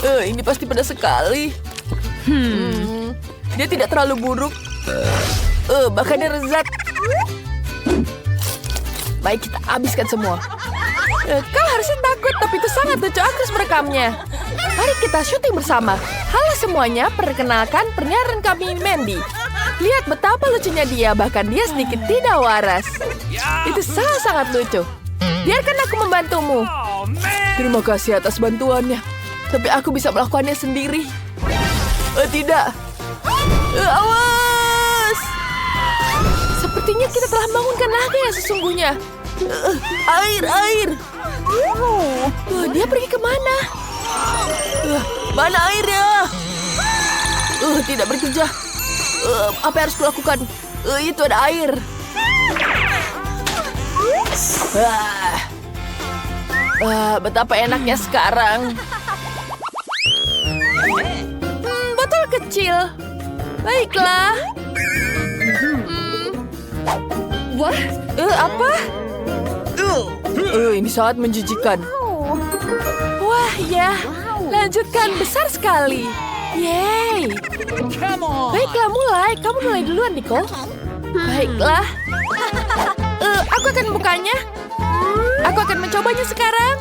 Ini pasti pedas sekali. Dia tidak terlalu buruk. Bahkan dia lezat. Baik, kita habiskan semua. Kau harusnya takut, tapi itu sangat lucu. Aku harus merekamnya. Mari kita syuting bersama. Halo semuanya, perkenalkan penyiaran kami, Mandy. Lihat betapa lucunya dia, bahkan dia sedikit tidak waras. Itu sangat lucu. Biarkan aku membantumu. Terima kasih atas bantuannya. Tapi aku bisa melakukannya sendiri. Tidak. Awas! Sepertinya kita telah membangunkan naga yang sesungguhnya. Air. Dia pergi kemana? Mana airnya? Tidak bekerja. Apa yang harus kulakukan? Itu ada air. Betapa enaknya sekarang. Botol kecil. Baiklah. Wah, apa? Ini sangat menjijikan. Wah, ya. Lanjutkan, besar sekali. Yeay. Baiklah, mulai. Kamu mulai duluan, Nicole. Baiklah. Aku akan membukanya. Aku akan mencobanya sekarang.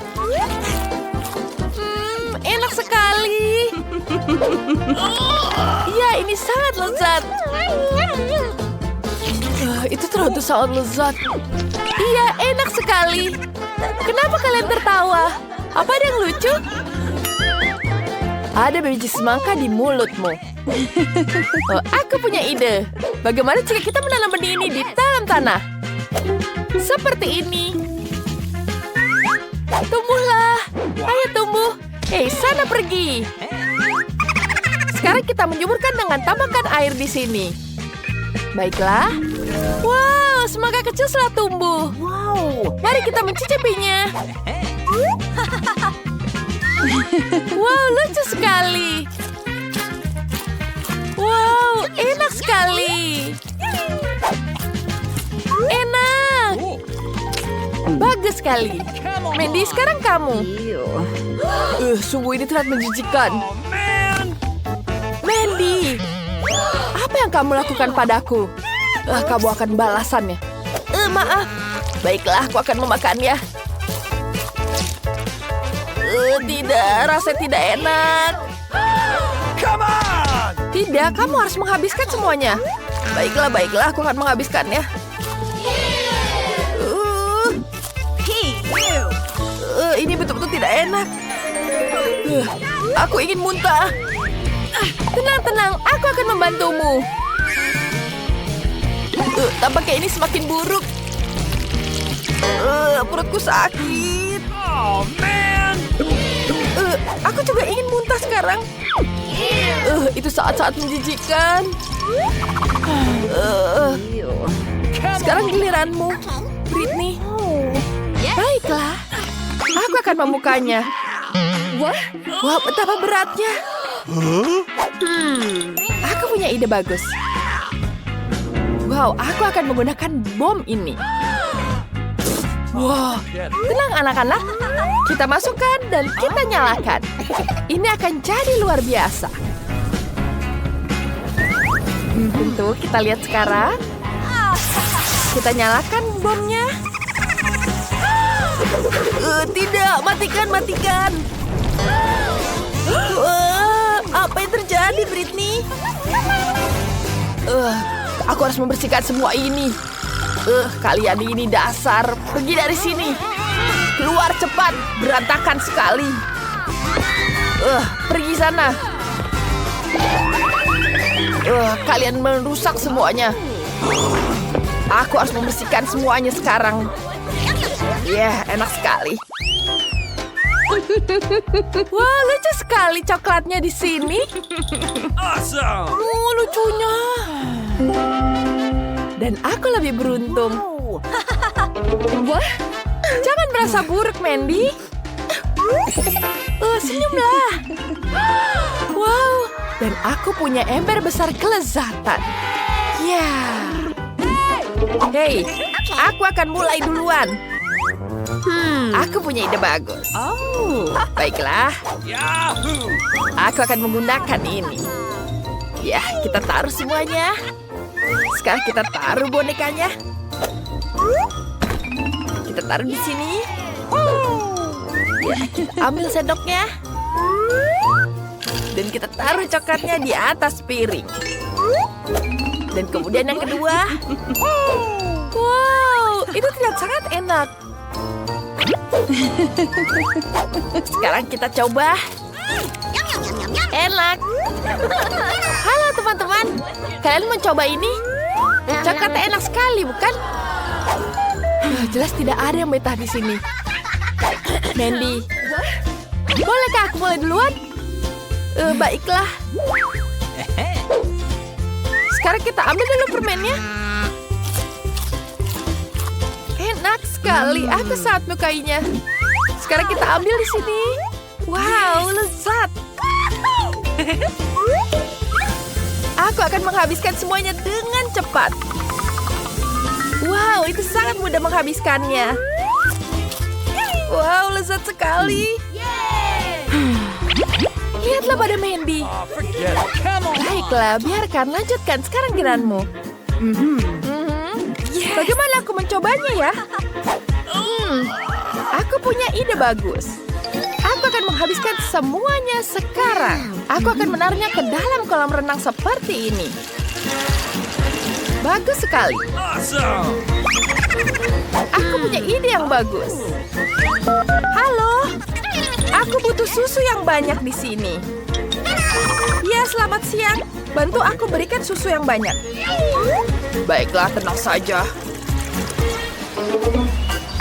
Enak sekali. Ya, ini sangat lezat. Itu terlalu sangat lezat. Iya, enak sekali. Kenapa kalian tertawa? Apa ada yang lucu? Ada biji semangka di mulutmu. Aku punya ide. Bagaimana jika kita menanam benih ini di dalam tanah? Seperti ini. Tumbuhlah. Ayo tumbuh. Sana pergi. Sekarang kita menyuburkan dengan tambahkan air di sini. Baiklah. Wow, semangka kecil telah tumbuh. Wow. Mari kita mencicipinya. Wow, lucu sekali. Wow, enak sekali. Enak. Bagus sekali. Mandy, sekarang kamu. Sungguh ini terlihat menjijikan. Mandy, apa yang kamu lakukan padaku? Kamu akan balasannya. Maaf. Baiklah, aku akan memakannya. Tidak, rasanya tidak enak. Tidak, kamu harus menghabiskan semuanya. Baiklah, aku akan menghabiskannya. Ini betul-betul tidak enak. Aku ingin muntah. Tenang, aku akan membantumu. Tampaknya ini semakin buruk. Perutku sakit. Oh, man. Aku juga ingin muntah sekarang. Itu saat-saat menjijikkan. Sekarang giliranmu, Britney. Baiklah, aku akan membukanya. Wah, betapa beratnya. Aku punya ide bagus. Wow, aku akan menggunakan bom ini. Wow, tenang anak-anak. Kita masukkan dan kita nyalakan. Ini akan jadi luar biasa. Tentu, kita lihat sekarang. Kita nyalakan bomnya. Tidak, matikan. Apa yang terjadi, Britney? Aku harus membersihkan semua ini. Kalian ini dasar. Pergi dari sini. Keluar cepat. Berantakan sekali. Pergi sana. Kalian merusak semuanya. Aku harus membersihkan semuanya sekarang. Enak sekali. Wah, lucu sekali coklatnya di sini. Awesome. Lucunya. Dan aku lebih beruntung. Wah, jangan merasa buruk, Mandy. Senyumlah. Wow, dan aku punya ember besar kelezatan. Hei, aku akan mulai duluan. Aku punya ide bagus. Baiklah. Yahoo! Aku akan menggunakan ini. Kita taruh semuanya. Sekarang kita taruh bonekanya. Kita taruh di sini. Kita ambil sendoknya. Dan kita taruh coklatnya di atas piring. Dan kemudian yang kedua. Wow, itu terlihat sangat enak. Sekarang kita coba. Enak. Halo teman-teman, kalian mau coba ini? Coklatnya enak sekali, bukan? Jelas tidak ada yang betah di sini. Mandy, bolehkah aku mulai duluan? Baiklah. Sekarang kita ambil dulu permennya. Enak sekali, aku sangat menyukainya. Sekarang kita ambil di sini. Wow, lezat. Aku akan menghabiskan semuanya dengan cepat. Wow, itu sangat mudah menghabiskannya. Wow, lezat sekali. Lihatlah pada Mandy. Oh, forget it. Come on. Baiklah, biarkan lanjutkan sekarang giliranmu. Bagaimana aku mencobanya ya? Aku punya ide bagus. Aku akan menghabiskan semuanya sekarang. Aku akan menaruhnya ke dalam kolam renang seperti ini. Bagus sekali. Awesome. Aku punya ide yang bagus. Halo, aku butuh susu yang banyak di sini. Ya, selamat siang. Bantu aku berikan susu yang banyak. Baiklah, tenang saja.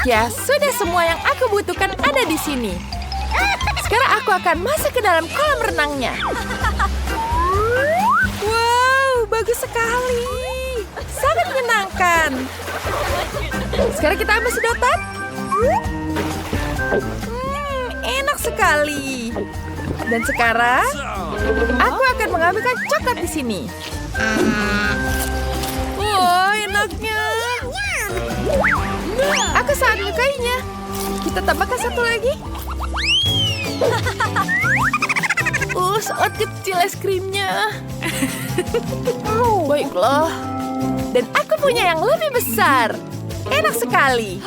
Ya, sudah semua yang aku butuhkan ada di sini. Sekarang aku akan masuk ke dalam kolam renangnya. Wow, bagus sekali. Sangat menyenangkan. Sekarang kita ambil sedotan. Enak sekali. Dan sekarang, aku akan mengambilkan coklat di sini. Wow, enaknya. Aku sangat menyukainya. Kita tambahkan satu lagi. Sangat kecil es krimnya. Baiklah. Dan aku punya yang lebih besar. Enak sekali.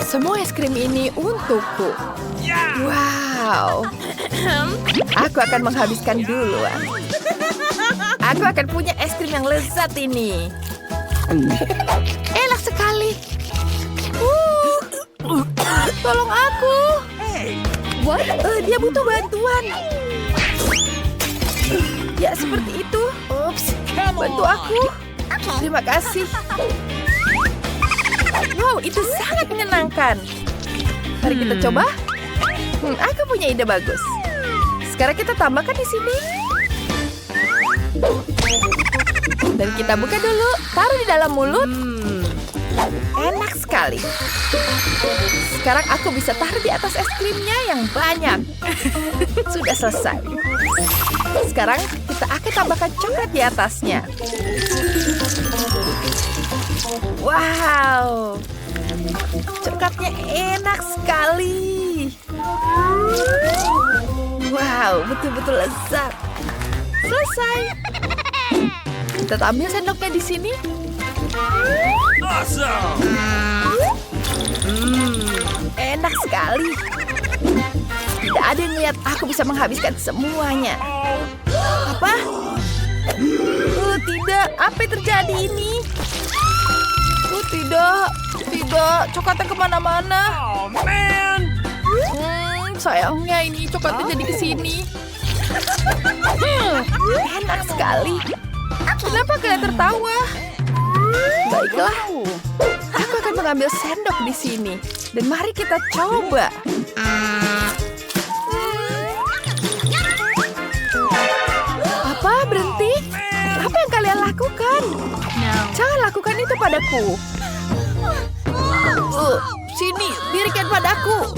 Semua es krim ini untukku. Wow. Aku akan menghabiskan duluan. Aku akan punya es krim yang lezat ini. Enak sekali. Tolong aku. Dia butuh bantuan. Ya, seperti itu. Ups, bantu aku. Terima kasih. Wow, itu sangat menyenangkan. Mari kita coba. Aku punya ide bagus. Sekarang kita tambahkan di sini. Dan kita buka dulu. Taruh di dalam mulut. Enak sekali. Sekarang aku bisa taruh di atas es krimnya yang banyak. Sudah selesai. Sekarang kita akan tambahkan coklat di atasnya. Wow. Coklatnya enak sekali. Wow, betul-betul lezat. Selesai. Kita ambil sendoknya di sini. Awesome! Enak sekali. Tidak ada yang lihat aku bisa menghabiskan semuanya. Apa? Tidak. Apa yang terjadi ini? Tidak. Coklatnya kemana-mana. Oh, man! Sayangnya ini coklatnya jadi ke sini. Enak sekali. Kenapa kalian tertawa? Baiklah. Aku akan mengambil sendok di sini. Dan mari kita coba. Apa? Berhenti? Apa yang kalian lakukan? Jangan lakukan itu padaku. Sini, berikan padaku.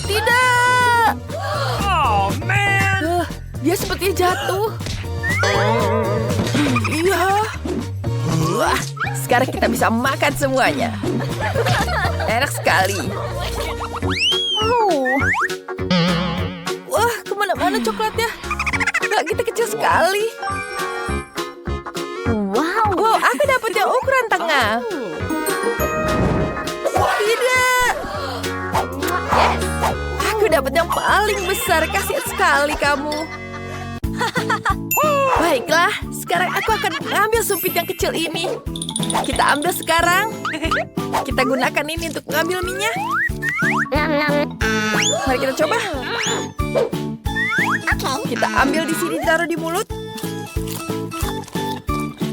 Tidak. Oh, man! Dia sepertinya jatuh. Iya. Wah, sekarang kita bisa makan semuanya. Enak sekali. Wah, kemana-mana coklatnya? Nggak, kita kecil sekali. Wow, aku dapat yang ukuran tengah. Tidak. Aku dapat yang paling besar. Kasihan sekali kamu. Baiklah, sekarang aku akan mengambil sumpit yang kecil ini. Kita ambil sekarang. Kita gunakan ini untuk mengambil minyak. Mari kita coba. Kita ambil di sini, taruh di mulut.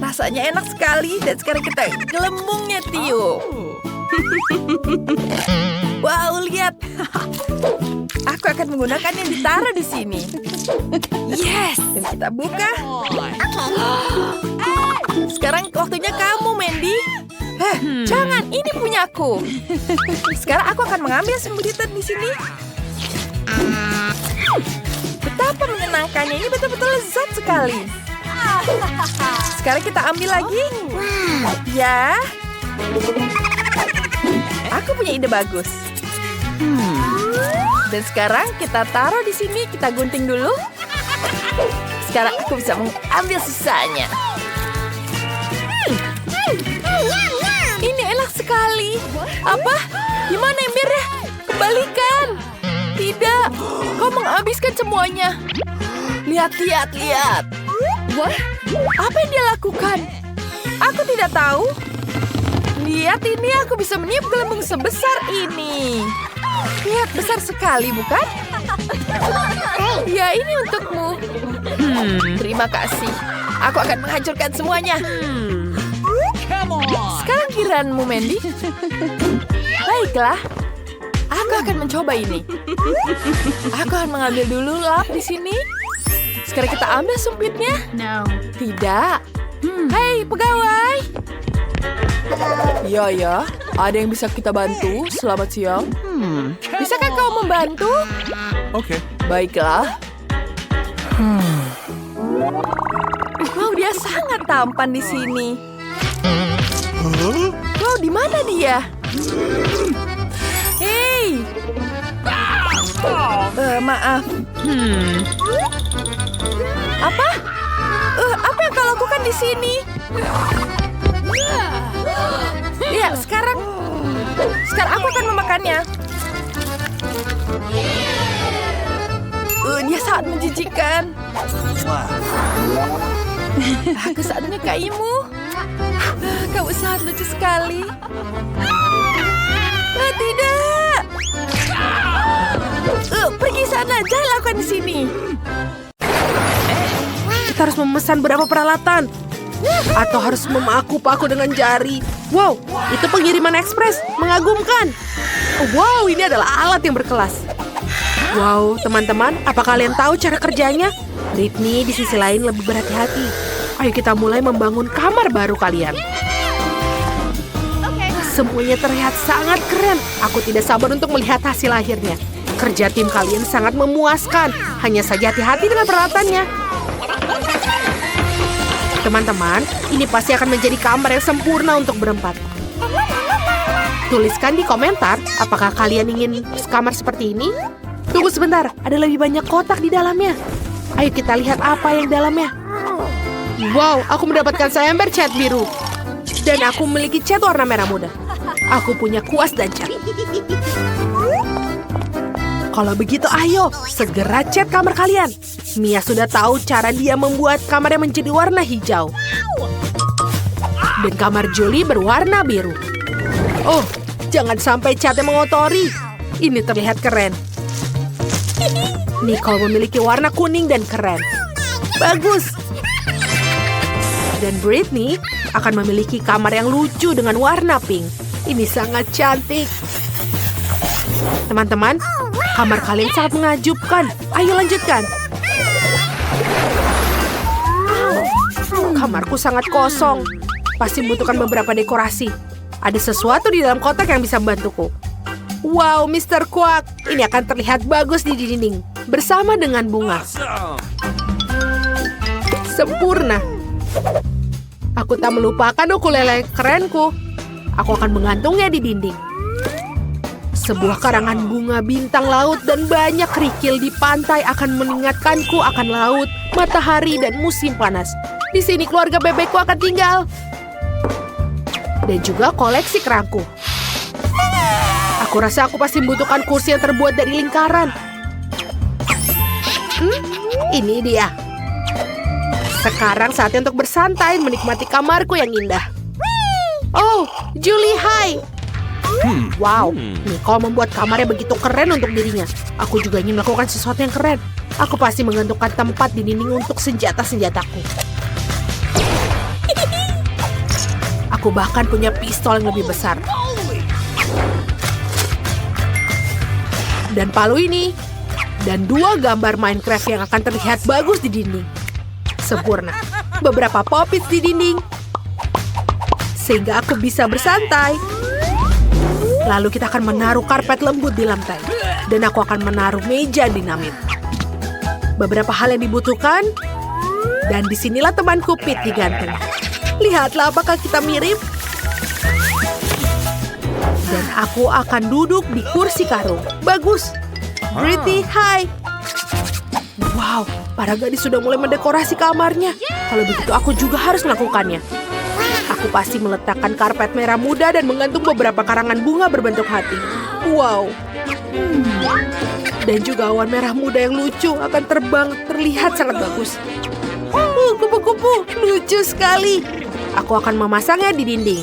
Rasanya enak sekali. Dan sekarang kita gelembungnya tiup. Wow, lihat. Aku akan menggunakan yang ditaruh di sini. Yes, dan kita buka. Sekarang waktunya kamu, Mandy. Jangan, ini punyaku. Sekarang aku akan mengambil sembuditan di sini. Betapa menyenangkannya, ini betul-betul lezat sekali. Sekarang kita ambil lagi. Ya. Aku punya ide bagus. Dan sekarang kita taruh di sini, kita gunting dulu. Sekarang aku bisa mengambil sisanya. Ini enak sekali. Apa? Gimana embernya? Kembalikan. Tidak, kau menghabiskan semuanya. Lihat. Wah, apa yang dia lakukan? Aku tidak tahu. Lihat ini, aku bisa meniup gelembung sebesar ini. Lihat, besar sekali, bukan? Ya, ini untukmu. Terima kasih. Aku akan menghancurkan semuanya. Sekarang giliranmu, Mandy. Baiklah. Aku akan mencoba ini. Aku akan mengambil dulu lap di sini. Sekarang kita ambil sumpitnya. Tidak. Hei, pegawai. Ya. Ada yang bisa kita bantu? Selamat siang. Bisakah kau membantu? Okay. Baiklah. Wow, dia sangat tampan di sini. Wow, di mana dia? Hei. Maaf. Apa? Apa yang kau lakukan di sini? Ya, sekarang aku akan memakannya. Dia sangat menjijikan. Aku sangat menyukaimu. Kamu sangat lucu sekali. Tidak. Pergi sana, jangan lakukan di sini. Kita harus memesan beberapa peralatan. Atau harus memaku-paku dengan jari. Wow, itu pengiriman ekspres. Mengagumkan. Wow, ini adalah alat yang berkelas. Wow, teman-teman, apa kalian tahu cara kerjanya? Britney di sisi lain lebih berhati-hati. Ayo kita mulai membangun kamar baru kalian. Semuanya terlihat sangat keren. Aku tidak sabar untuk melihat hasil akhirnya. Kerja tim kalian sangat memuaskan. Hanya saja hati-hati dengan peralatannya. Teman-teman, ini pasti akan menjadi kamar yang sempurna untuk berempat. Tuliskan di komentar, apakah kalian ingin kamar seperti ini? Tunggu sebentar, ada lebih banyak kotak di dalamnya. Ayo kita lihat apa yang di dalamnya. Wow, aku mendapatkan seember cat biru. Dan aku memiliki cat warna merah muda. Aku punya kuas dan cat. Kalau begitu, ayo segera cat kamar kalian. Mia sudah tahu cara dia membuat kamarnya menjadi warna hijau. Dan kamar Julie berwarna biru. Oh, jangan sampai catnya mengotori. Ini terlihat keren. Nicole memiliki warna kuning dan keren. Bagus. Dan Britney akan memiliki kamar yang lucu dengan warna pink. Ini sangat cantik. Teman-teman, kamar kalian sangat mengajubkan. Ayo lanjutkan. Kamarku sangat kosong. Pasti membutuhkan beberapa dekorasi. Ada sesuatu di dalam kotak yang bisa membantuku. Wow, Mr. Quack. Ini akan terlihat bagus di dinding. Bersama dengan bunga. Sempurna. Aku tak melupakan ukulele kerenku. Aku akan mengantungnya di dinding. Sebuah karangan bunga bintang laut dan banyak kerikil di pantai akan mengingatkanku akan laut, matahari, dan musim panas. Di sini keluarga bebekku akan tinggal. Dan juga koleksi kerangku. Aku rasa aku pasti membutuhkan kursi yang terbuat dari lingkaran. Ini dia. Sekarang saatnya untuk bersantai menikmati kamarku yang indah. Oh, Julie, hai. Wow, Nicole membuat kamarnya begitu keren untuk dirinya. Aku juga ingin melakukan sesuatu yang keren. Aku pasti menggantungkan tempat di dinding untuk senjata-senjataku. Aku bahkan punya pistol yang lebih besar. Dan palu ini. Dan 2 gambar Minecraft yang akan terlihat bagus di dinding. Sempurna. Beberapa pop-its di dinding. Sehingga aku bisa bersantai. Lalu kita akan menaruh karpet lembut di lantai. Dan aku akan menaruh meja dinamit. Beberapa hal yang dibutuhkan. Dan disinilah temanku Pete digantung. Lihatlah apakah kita mirip. Dan aku akan duduk di kursi karung. Bagus. Britney, hai. Wow, para gadis sudah mulai mendekorasi kamarnya. Kalau begitu aku juga harus melakukannya. Aku pasti meletakkan karpet merah muda dan menggantung beberapa karangan bunga berbentuk hati. Wow. Dan juga awan merah muda yang lucu akan terbang, terlihat sangat bagus. Kupu-kupu, lucu sekali. Aku akan memasangnya di dinding.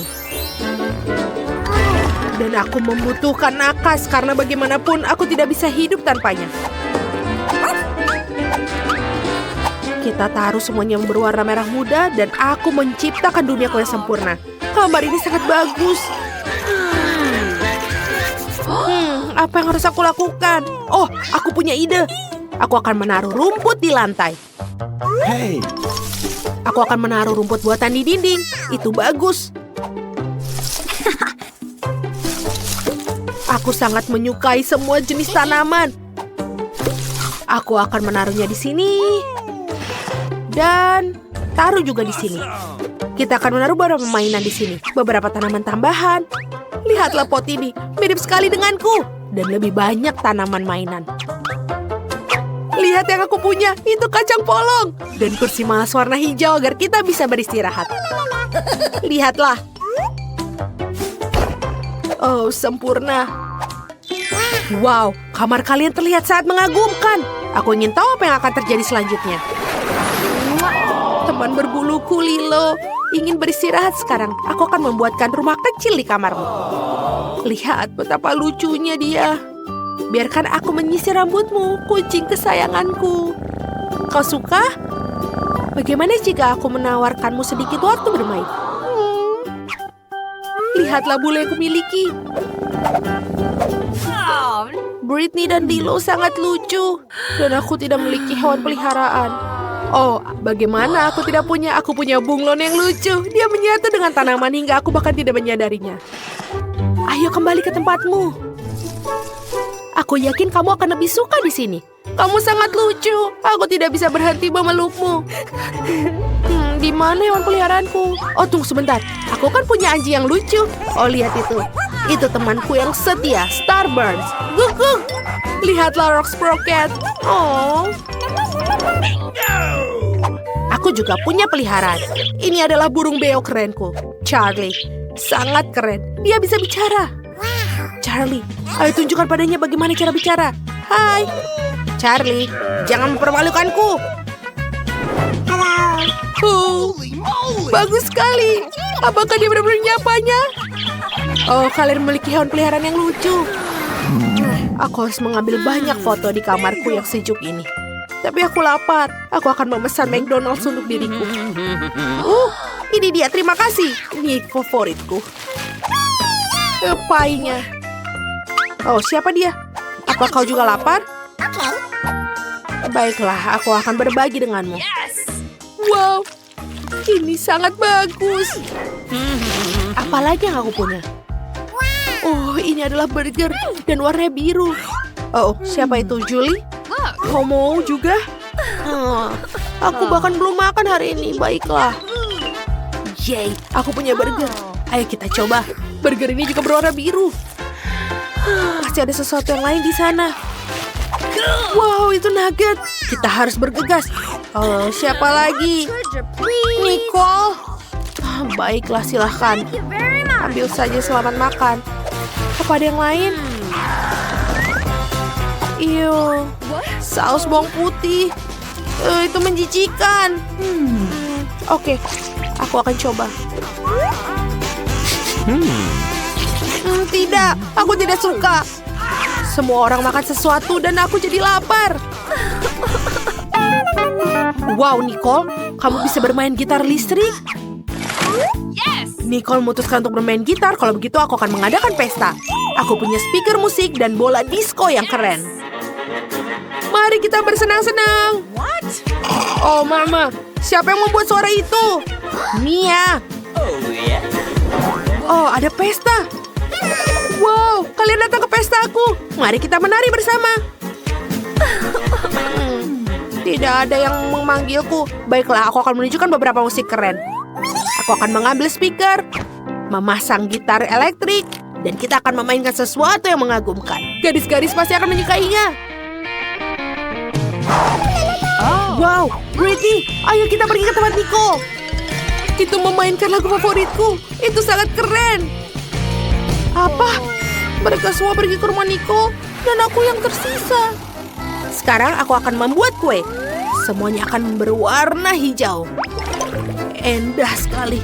Dan aku membutuhkan nakas karena bagaimanapun aku tidak bisa hidup tanpanya. Kita taruh semuanya yang berwarna merah muda dan aku menciptakan duniaku yang sempurna. Kamar ini sangat bagus. Apa yang harus aku lakukan? Oh, aku punya ide. Aku akan menaruh rumput di lantai. Hey. Aku akan menaruh rumput buatan di dinding. Itu bagus. Aku sangat menyukai semua jenis tanaman. Aku akan menaruhnya di sini. Dan taruh juga di sini. Kita akan menaruh beberapa mainan di sini. Beberapa tanaman tambahan. Lihatlah pot ini. Mirip sekali denganku. Dan lebih banyak tanaman mainan. Lihat yang aku punya. Itu kacang polong. Dan kursi malas warna hijau agar kita bisa beristirahat. Lihatlah. Oh, sempurna. Wow, kamar kalian terlihat sangat mengagumkan. Aku ingin tahu apa yang akan terjadi selanjutnya. Teman berbuluku Lilo, ingin beristirahat sekarang. Aku akan membuatkan rumah kecil di kamarmu. Lihat betapa lucunya dia. Biarkan aku menyisir rambutmu, kucing kesayanganku. Kau suka? Bagaimana jika aku menawarkanmu sedikit waktu bermain? Lihatlah bule yang kumiliki. Britney dan Lilo sangat lucu. Dan aku tidak memiliki hewan peliharaan. Oh, bagaimana aku tidak punya? Aku punya bunglon yang lucu. Dia menyatu dengan tanaman hingga aku bahkan tidak menyadarinya. Ayo kembali ke tempatmu. Aku yakin kamu akan lebih suka di sini. Kamu sangat lucu. Aku tidak bisa berhenti memelukmu. Di mana hewan peliharaanku? Oh, tunggu sebentar. Aku kan punya anjing yang lucu. Oh, lihat itu. Itu temanku yang setia, Starburst. Guk, guk. Lihatlah Rock Sprocket. Oh. Aku juga punya peliharaan. Ini adalah burung beo kerenku, Charlie. Sangat keren. Dia bisa bicara. Charlie, ayo tunjukkan padanya bagaimana cara bicara. Hai. Charlie, jangan mempermalukanku. Oh, bagus sekali. Apakah dia benar-benar menyapanya? Oh, kalian memiliki hewan peliharaan yang lucu. Aku harus mengambil banyak foto di kamarku yang sejuk ini. Tapi aku lapar. Aku akan memesan McDonald's untuk diriku. Ini dia. Terima kasih. Ini favoritku. Pie-nya. Oh, siapa dia? Apa kau juga lapar? Baiklah, aku akan berbagi denganmu. Wow, ini sangat bagus. Apalagi yang aku punya? Oh, ini adalah burger dan warnanya biru. Oh, siapa itu? Julie? Kau mau juga? Aku bahkan belum makan hari ini. Baiklah. Yay, aku punya burger. Ayo kita coba. Burger ini juga berwarna biru. Pasti ada sesuatu yang lain di sana. Wow, itu nugget. Kita harus bergegas. Oh, siapa lagi? Nicole. Baiklah, silahkan. Ambil saja, selamat makan. Apa ada yang lain? Iyo, saus bawang putih. Itu menjijikan. Oke, aku akan coba. Tidak, aku tidak suka. Semua orang makan sesuatu dan aku jadi lapar. Wow, Nicole, kamu bisa bermain gitar listrik? Nicole memutuskan untuk bermain gitar. Kalau begitu aku akan mengadakan pesta. Aku punya speaker musik dan bola disco yang keren. Mari kita bersenang-senang. Oh, Mama, siapa yang membuat suara itu? Mia. Oh, ada pesta. Wow, kalian datang ke pestaku. Mari kita menari bersama. Tidak ada yang memanggilku. Baiklah, aku akan menunjukkan beberapa musik keren. Aku akan mengambil speaker, memasang gitar elektrik, dan kita akan memainkan sesuatu yang mengagumkan. Gadis-gadis pasti akan menyukainya. Wow, Britney, ayo kita pergi ke tempat Nico. Itu memainkan lagu favoritku. Itu sangat keren. Apa? Mereka semua pergi ke rumah Nico, dan aku yang tersisa. Sekarang aku akan membuat kue. Semuanya akan berwarna hijau. Indah sekali.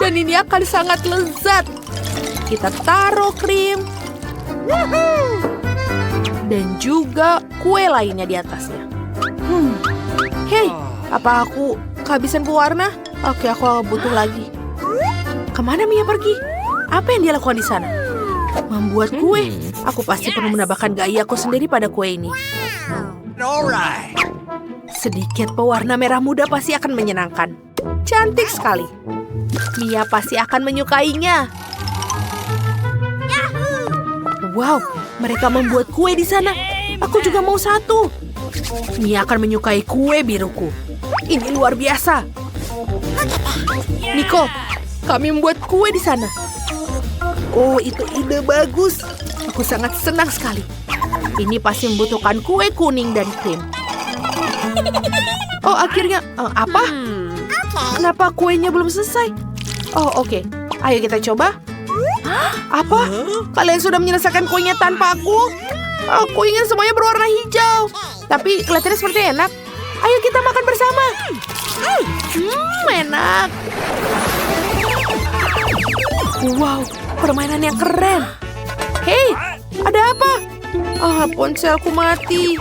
Dan ini akan sangat lezat. Kita taruh krim. Dan juga kue lainnya di atasnya. Hei, apa aku kehabisan pewarna? Oke, aku butuh lagi. Kemana Mia pergi? Apa yang dia lakukan di sana? Membuat kue. Aku pasti perlu menambahkan gayaku sendiri pada kue ini. Sedikit pewarna merah muda pasti akan menyenangkan. Cantik sekali. Mia pasti akan menyukainya. Wow, mereka membuat kue di sana. Aku juga mau satu. Mia akan menyukai kue biruku. Ini luar biasa. Nico, kami membuat kue di sana. Oh, itu ide bagus. Aku sangat senang sekali. Ini pasti membutuhkan kue kuning dan krim. Oh, akhirnya apa? Kenapa kuenya belum selesai? Oh, oke. Ayo kita coba. Apa? Kalian sudah menyelesaikan kuenya tanpa aku? Aku ingin semuanya berwarna hijau. Tapi kelihatannya seperti enak. Ayo kita makan bersama. Enak. Wow, permainan yang keren. Hei, ada apa? Ponselku mati.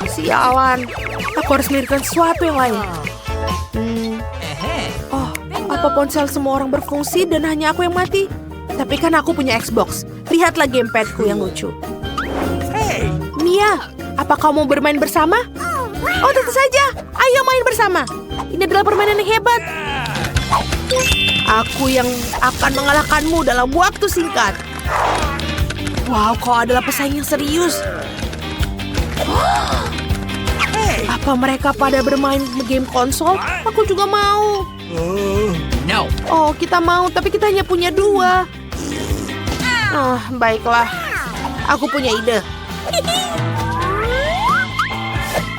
Sialan. Aku harus memikirkan sesuatu yang lain. Apa ponsel semua orang berfungsi dan hanya aku yang mati? Tapi kan aku punya Xbox. Lihatlah gamepadku yang lucu. Mia, apa kamu mau bermain bersama? Oh, tentu saja. Ayo main bersama. Ini adalah permainan yang hebat. Aku yang akan mengalahkanmu dalam waktu singkat. Wow, kau adalah pesaing yang serius. Apa mereka pada bermain game konsol? Aku juga mau. No. Oh, kita mau, tapi kita hanya punya 2. Baiklah. Aku punya ide.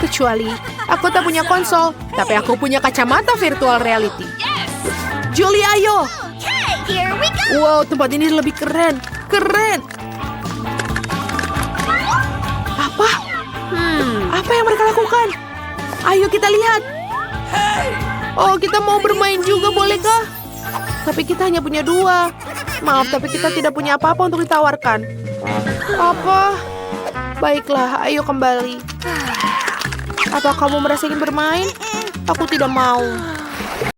Kecuali aku tak punya konsol, tapi aku punya kacamata virtual reality. Julie, ayo. Here we go. Wow, tempat ini lebih keren. Keren. Apa? Apa yang mereka lakukan? Ayo kita lihat. Oh, kita mau bermain juga, bolehkah? Tapi kita hanya punya 2. Maaf, tapi kita tidak punya apa-apa untuk ditawarkan. Apa? Baiklah, ayo kembali. Apa kamu merasa ingin bermain? Aku tidak mau.